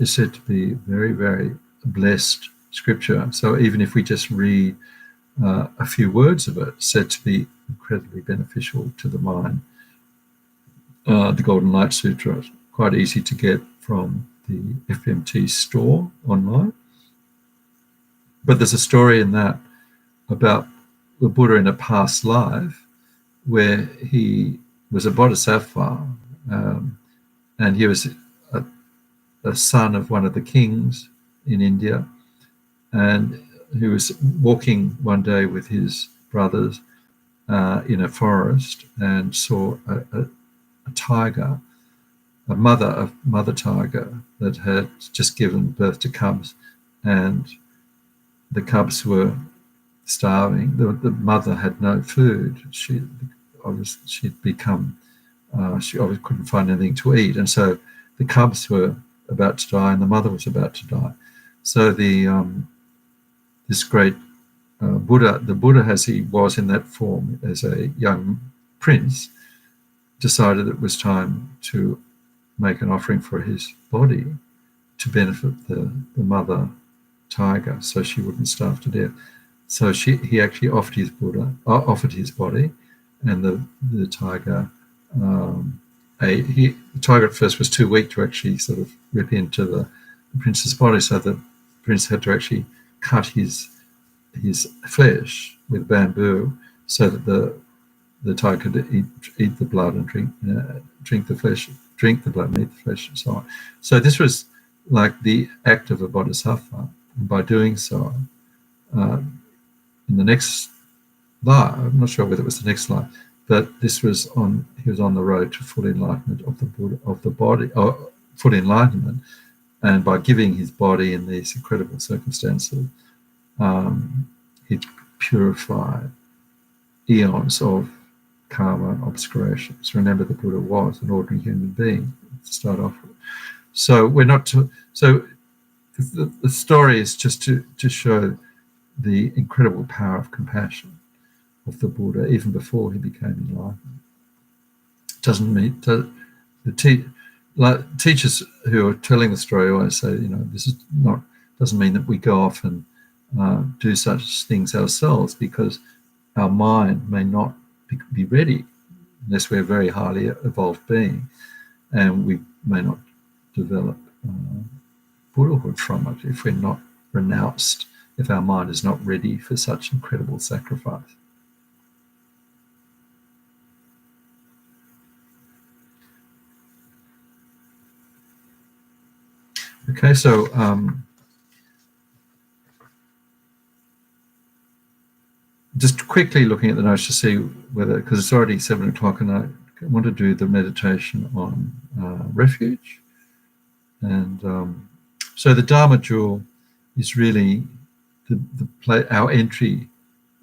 is said to be very, very blessed scripture. So even if we just read a few words of it, said to be incredibly beneficial to the mind. The Golden Light Sutra is quite easy to get from the FMT store online. But there's a story in that about the Buddha in a past life where he was a bodhisattva, and he was a son of one of the kings in India, and he was walking one day with his brothers in a forest and saw a tiger a mother tiger that had just given birth to cubs, and the cubs were starving. The mother had no food. She'd become, she obviously couldn't find anything to eat, and so the cubs were about to die, and the mother was about to die. So this great Buddha, the Buddha as he was in that form as a young prince, decided it was time to make an offering for his body to benefit the mother tiger, so she wouldn't starve to death. So he actually offered his body, and the tiger ate. The tiger at first was too weak to actually sort of rip into the prince's body, so the prince had to actually cut his flesh with bamboo, so that the tiger could eat the blood and drink the blood and eat the flesh, and so on. So this was like the act of a bodhisattva. And by doing so, in the next life, I'm not sure whether it was the next life, but he was on the road to full enlightenment of the Buddha, of the body, full enlightenment, and by giving his body in these incredible circumstances, he purified eons of karma obscurations. Remember, the Buddha was an ordinary human being to start off with. So we're not to, so the story is just to show the incredible power of compassion of the Buddha even before he became enlightened. Doesn't mean teachers who are telling the story always say, this is not, doesn't mean that we go off and do such things ourselves, because our mind may not be ready unless we're a very highly evolved being, and we may not develop Buddhahood from it if we're not renounced, if our mind is not ready for such incredible sacrifice. Okay, so just quickly looking at the notes to see whether, because it's already 7 o'clock and I want to do the meditation on refuge. And so the Dharma jewel is really our entry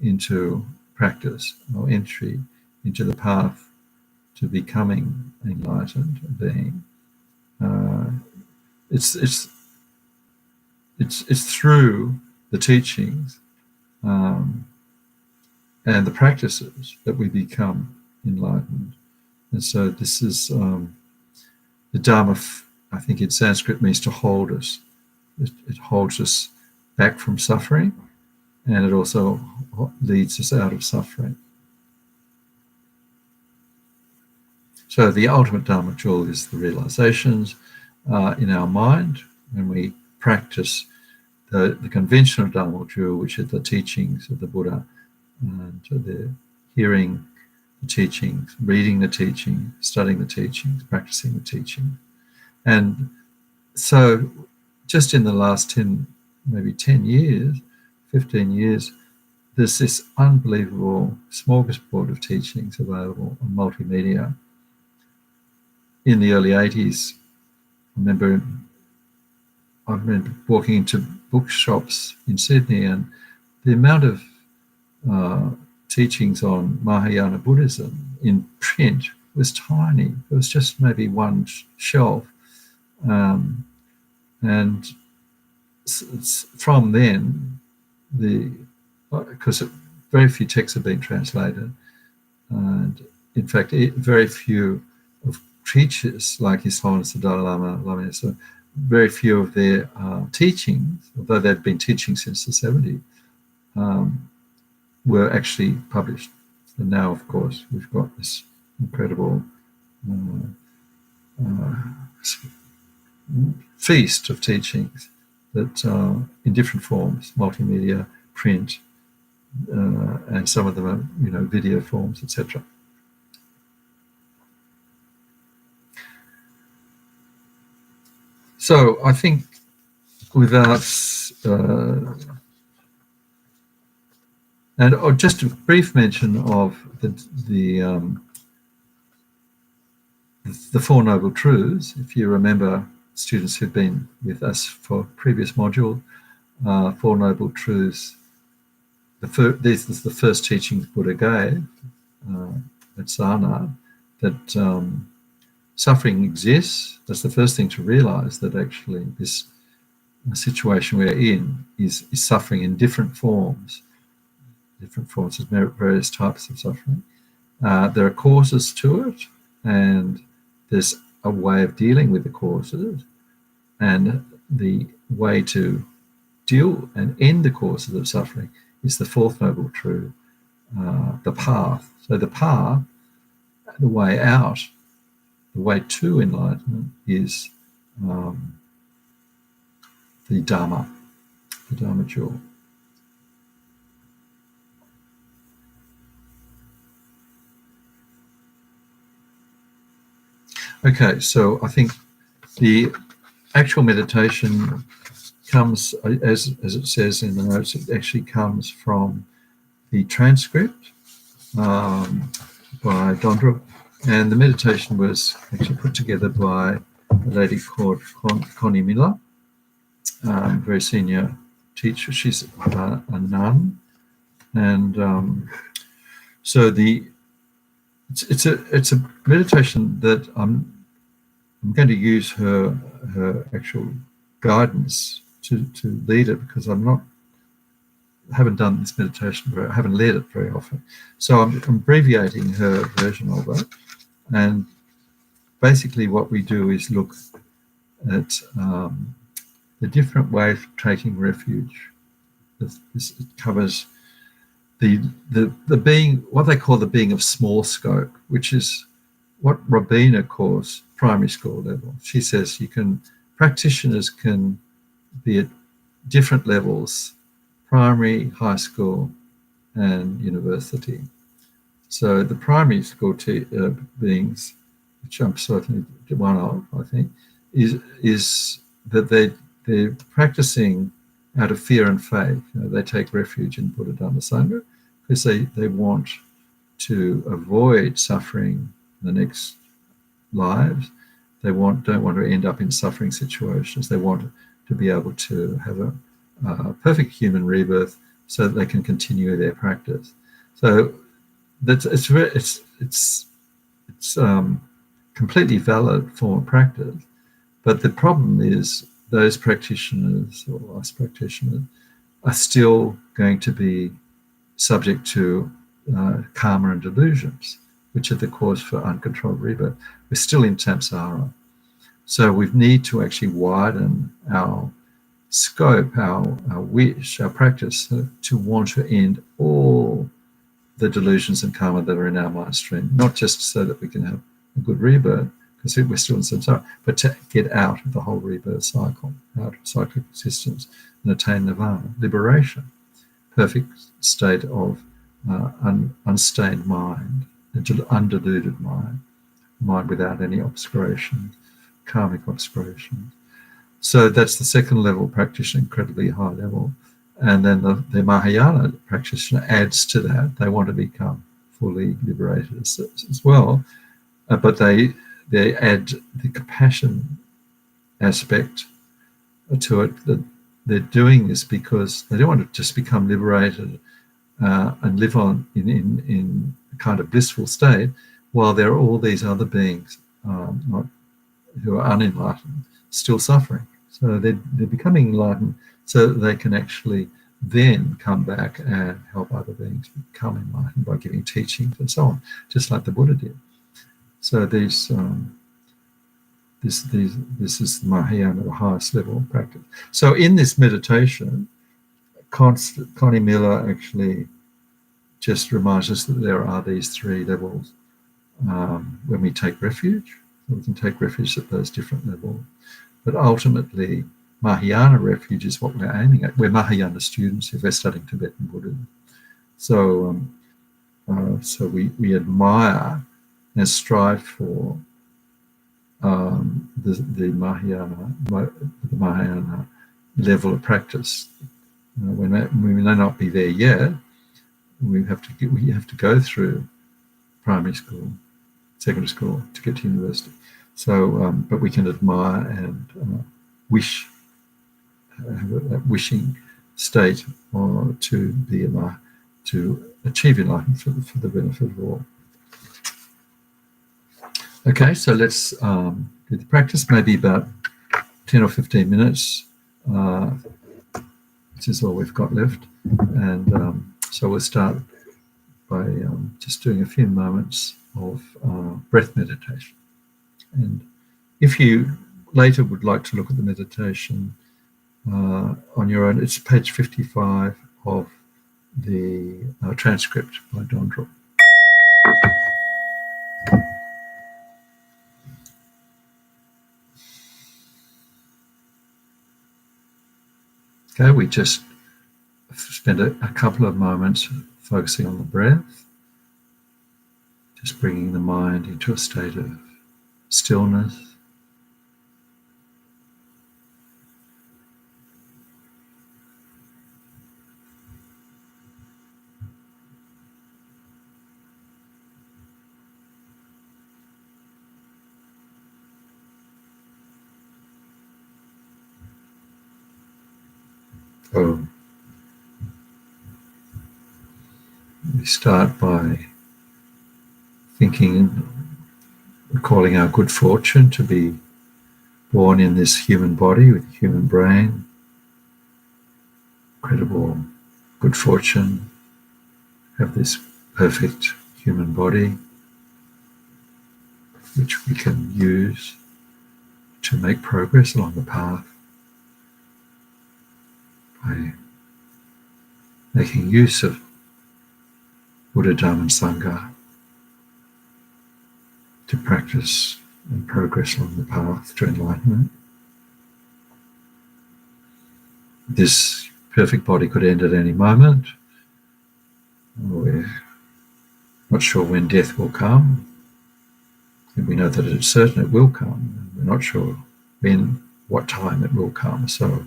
into practice, our entry into the path to becoming enlightened being. It's through the teachings and the practices that we become enlightened. And so this is the Dharma, I think in Sanskrit, means to hold us. It holds us back from suffering, and it also leads us out of suffering. So the ultimate Dharma jewel is the realizations in our mind when we practice the conventional Dharma jewel, which are the teachings of the Buddha, and the hearing the teachings, reading the teaching, studying the teachings, practicing the teaching. And so just in the last 10 years, 15 years, there's this unbelievable smorgasbord of teachings available on multimedia. In the early 80s, I remember walking into bookshops in Sydney, and the amount of teachings on Vajrayana Buddhism in print was tiny. It was just maybe one shelf. And from then, because very few texts have been translated, and in fact, very few of teachers like His Holiness the Dalai Lama, so very few of their teachings, although they'd been teaching since the 70s, were actually published. And now, of course, we've got this incredible feast of teachings that in different forms, multimedia, print, and some of them are, video forms, etc. So I think without and just a brief mention of the the Four Noble Truths. If you remember, students who've been with us for previous module, Four Noble Truths, this is the first teaching Buddha gave at Sana, that suffering exists. That's the first thing to realize, that actually this situation we're in is suffering in different forms. There's various types of suffering. There are causes to it, and there's a way of dealing with the causes, and the way to deal and end the causes of suffering is the fourth noble truth, the path. So the path, the way out, the way to enlightenment is the Dharma jewel. Okay, so I think the actual meditation comes, as it says in the notes, it actually comes from the transcript by Dondra, and the meditation was actually put together by a lady called Connie Miller, very senior teacher. She's a nun, and so it's a meditation that I'm going to use her actual guidance to lead it, because I haven't done this meditation, I haven't led it very often. So I'm abbreviating her version of it, and basically what we do is look at the different ways of taking refuge. This covers the being, what they call the being of small scope, which is what Robina calls primary school level. She says practitioners can be at different levels: primary, high school, and university. So the primary school beings, which I'm certainly one of, I think, is that they're practicing out of fear and faith. They take refuge in Buddha, Dharma, Sangha, because they want to avoid suffering in the next lives. They don't want to end up in suffering situations. They want to be able to have a perfect human rebirth so that they can continue their practice. So it's completely valid form of practice. But the problem is those practitioners, or us practitioners, are still going to be subject to karma and delusions, which are the cause for uncontrolled rebirth. We're still in samsara. So we need to actually widen our scope, our wish, our practice to want to end all the delusions and karma that are in our mind stream, not just so that we can have a good rebirth, because we're still in samsara, but to get out of the whole rebirth cycle, out of cyclic existence, and attain nirvana, liberation, perfect state of unstained mind, undiluted mind without any obscuration, karmic obscuration. So that's the second level practitioner, incredibly high level. And then the Mahayana practitioner adds to that. They want to become fully liberated as well, but they add the compassion aspect to it, that they're doing this because they don't want to just become liberated and live on in a kind of blissful state, while there are all these other beings who are unenlightened still suffering. So they're becoming enlightened so that they can actually then come back and help other beings become enlightened by giving teachings and so on, just like the Buddha did. So this is the Mahayana, the highest level of practice. So in this meditation, Connie Miller actually just reminds us that there are these three levels when we take refuge. We can take refuge at those different levels. But ultimately, Mahayana refuge is what we're aiming at. We're Mahayana students if we're studying Tibetan Buddhism. So, so we admire and strive for the Mahayana level of practice. We may not be there yet. We have to go through primary school, secondary school to get to university. So, but we can admire and wish, have that wishing state or to achieve enlightenment for the benefit of all. Okay, so let's do the practice, maybe about 10 or 15 minutes, which is all we've got left. And so we'll start by just doing a few moments of breath meditation. And if you later would like to look at the meditation on your own, it's page 55 of the transcript by Dondra. Okay, we just spend a couple of moments focusing on the breath, just bringing the mind into a state of stillness. So we start by recalling our good fortune to be born in this human body with a human brain. Incredible good fortune, have this perfect human body which we can use to make progress along the path by making use of Buddha, Dharma and Sangha to practice and progress along the path to enlightenment. This perfect body could end at any moment. We're not sure when death will come. And we know that it's certain it will come. We're not sure when, what time it will come. So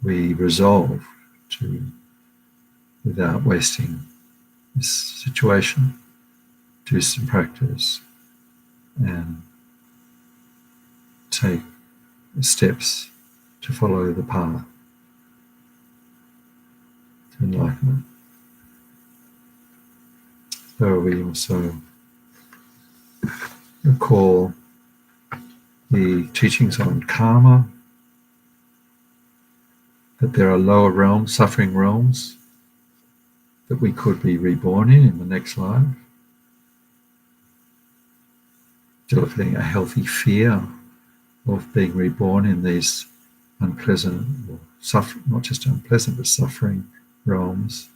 we resolve to, without wasting this situation, do some practice and take steps to follow the path to enlightenment. So we also recall the teachings on karma, that there are lower realms, suffering realms, that we could be reborn in the next life. Developing a healthy fear of being reborn in these unpleasant, or not just unpleasant, but suffering realms.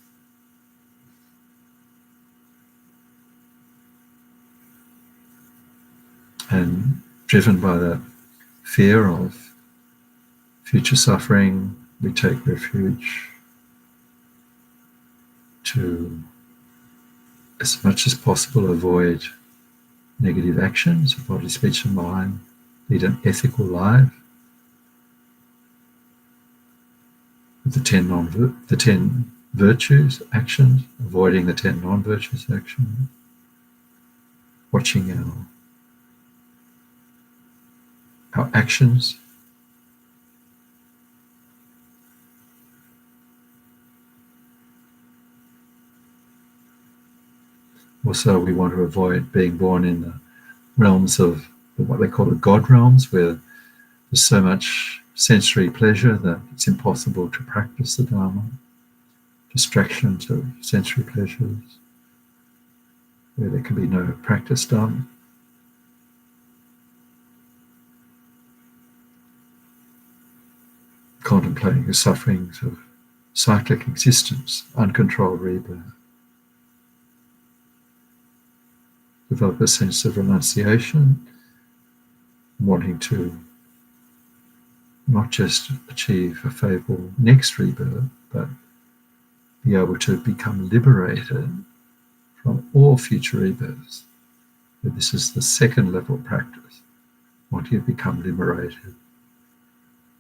And driven by that fear of future suffering, we take refuge to, as much as possible, avoid negative actions of body, speech and mind, lead an ethical life with the 10 virtues, actions, avoiding the 10 non-virtues, actions, watching our actions. Also, we want to avoid being born in the realms of what they call the God realms, where there's so much sensory pleasure that it's impossible to practice the Dharma. Distractions of sensory pleasures, where there can be no practice done. Contemplating the sufferings of cyclic existence, uncontrolled rebirth. Develop a sense of renunciation, wanting to not just achieve a favorable next rebirth, but be able to become liberated from all future rebirths. This is the second level practice, wanting to become liberated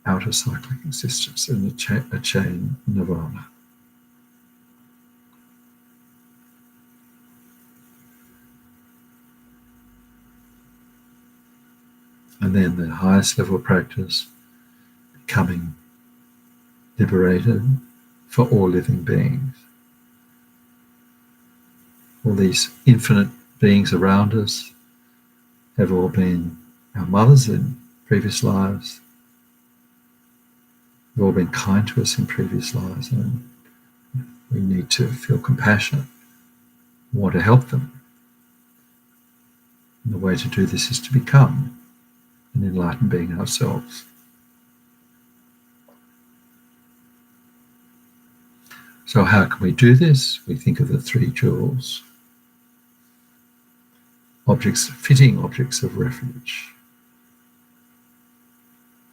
out of cyclic existence and attain nirvana. And then the highest level of practice, becoming liberated for all living beings. All these infinite beings around us have all been our mothers in previous lives. They've all been kind to us in previous lives, and we need to feel compassionate, want to help them. And the way to do this is to become an enlightened being ourselves. So how can we do this? We think of the three jewels. Fitting objects of refuge,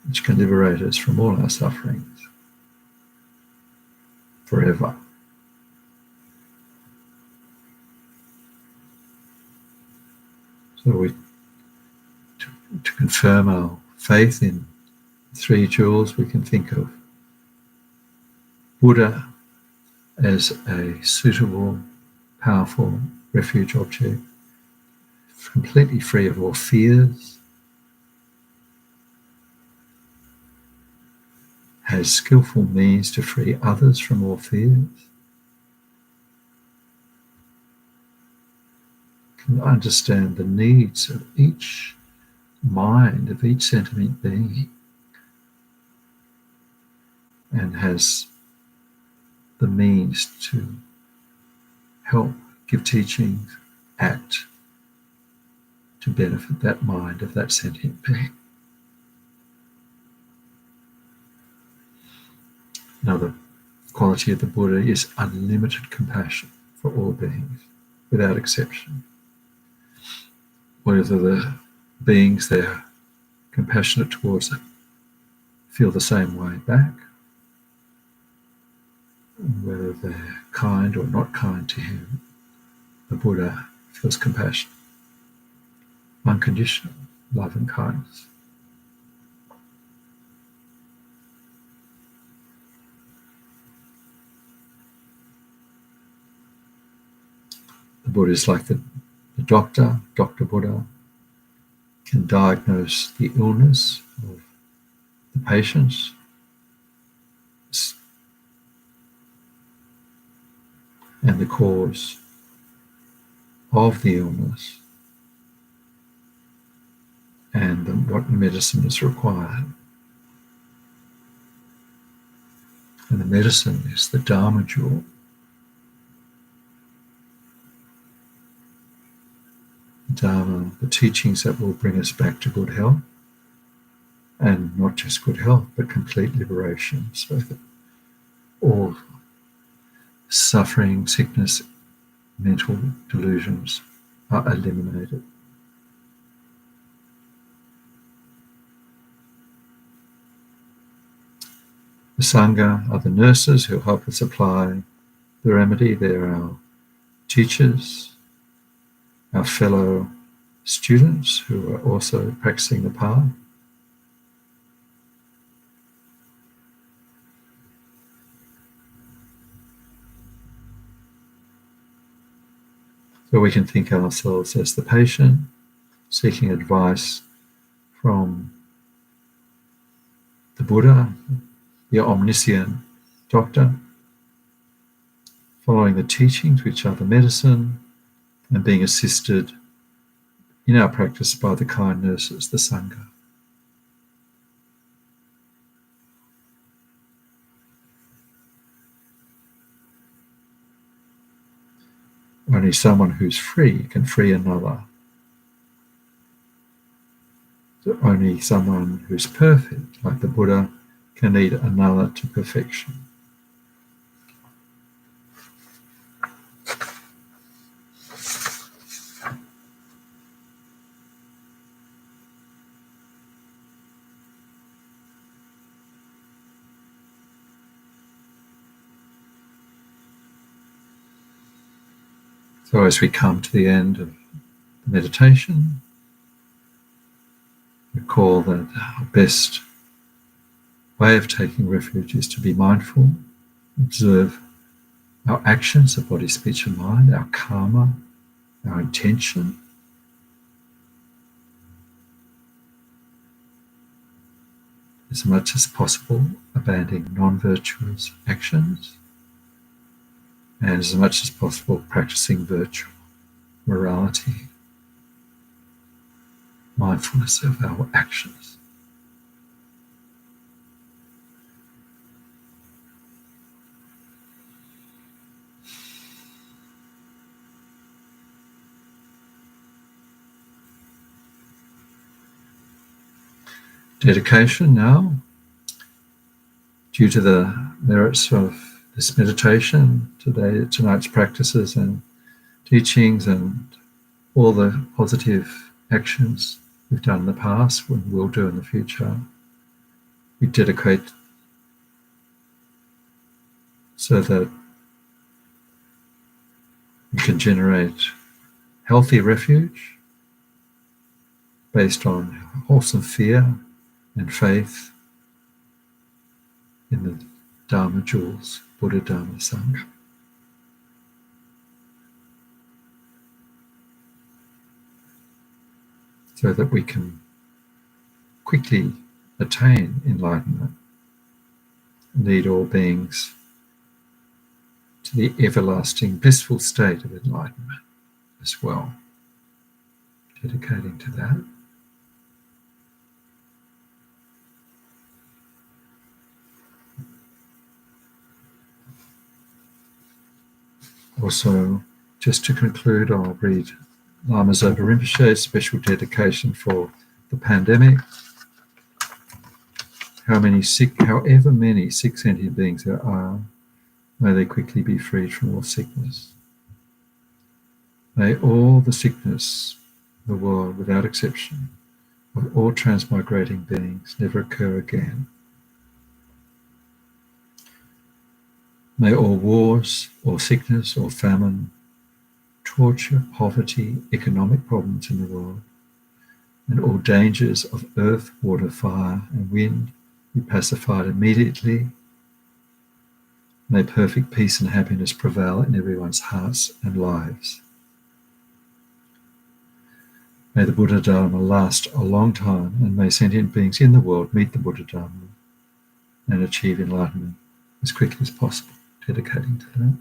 which can liberate us from all our sufferings forever. So to confirm our faith in the three jewels, we can think of Buddha as a suitable, powerful refuge object, completely free of all fears, has skillful means to free others from all fears, can understand the needs of each mind, of each sentient being, and has the means to help, give teachings, act to benefit that mind of that sentient being. Another quality of the Buddha is unlimited compassion for all beings, without exception. Whether the beings they're compassionate towards feel the same way back, whether they're kind or not kind to him, the Buddha feels compassion, unconditional love and kindness. The Buddha is like the doctor. Dr. Buddha can diagnose the illness of the patients, and the cause of the illness, and what medicine is required. And the medicine is the Dharma jewel. Dharma, the teachings that will bring us back to good health, and not just good health, but complete liberation, so that all suffering, sickness, mental delusions are eliminated. The Sangha are the nurses who help us apply the remedy. They're our teachers, our fellow students who are also practicing the path. So we can think of ourselves as the patient, seeking advice from the Buddha, the omniscient doctor, following the teachings, which are the medicine, and being assisted in our practice by the kind nurses, the Sangha. Only someone who's free can free another. So only someone who's perfect, like the Buddha, can lead another to perfection. So as we come to the end of the meditation, recall that our best way of taking refuge is to be mindful, observe our actions of body, speech and mind, our karma, our intention, as much as possible abandoning non-virtuous actions, and as much as possible practicing virtue, morality, mindfulness of our actions. Dedication now. Due to the merits of this meditation, tonight's practices and teachings and all the positive actions we've done in the past and will do in the future, we dedicate so that we can generate healthy refuge based on wholesome fear and faith in the Dharma jewels, Buddha, Dharma, Sangha. So that we can quickly attain enlightenment, lead all beings to the everlasting blissful state of enlightenment as well. Dedicating to that. Also, just to conclude, I'll read Lama Zopa Rinpoche's special dedication for the pandemic. However many sick sentient beings there are, may they quickly be freed from all sickness. May all the sickness in the world, without exception, of all transmigrating beings never occur again. May all wars, or sickness, or famine, torture, poverty, economic problems in the world, and all dangers of earth, water, fire, and wind be pacified immediately. May perfect peace and happiness prevail in everyone's hearts and lives. May the Buddha Dharma last a long time, and may sentient beings in the world meet the Buddha Dharma and achieve enlightenment as quickly as possible. Dedicating to that.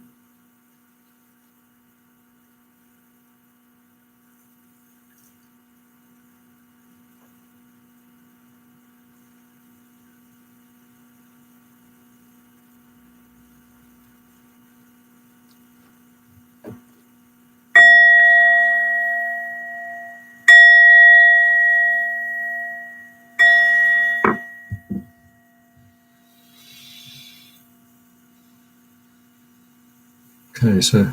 Okay, so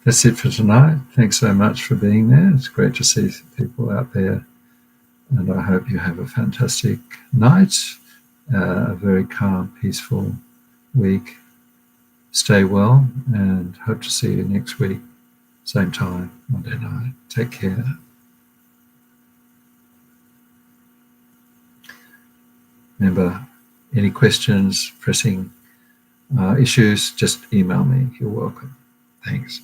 that's it for tonight. Thanks so much for being there. It's great to see people out there, and I hope you have a fantastic night, a very calm, peaceful week. Stay well, and hope to see you next week, same time, Monday night. Take care. Remember, any questions, pressing issues, just email me. You're welcome. Thanks.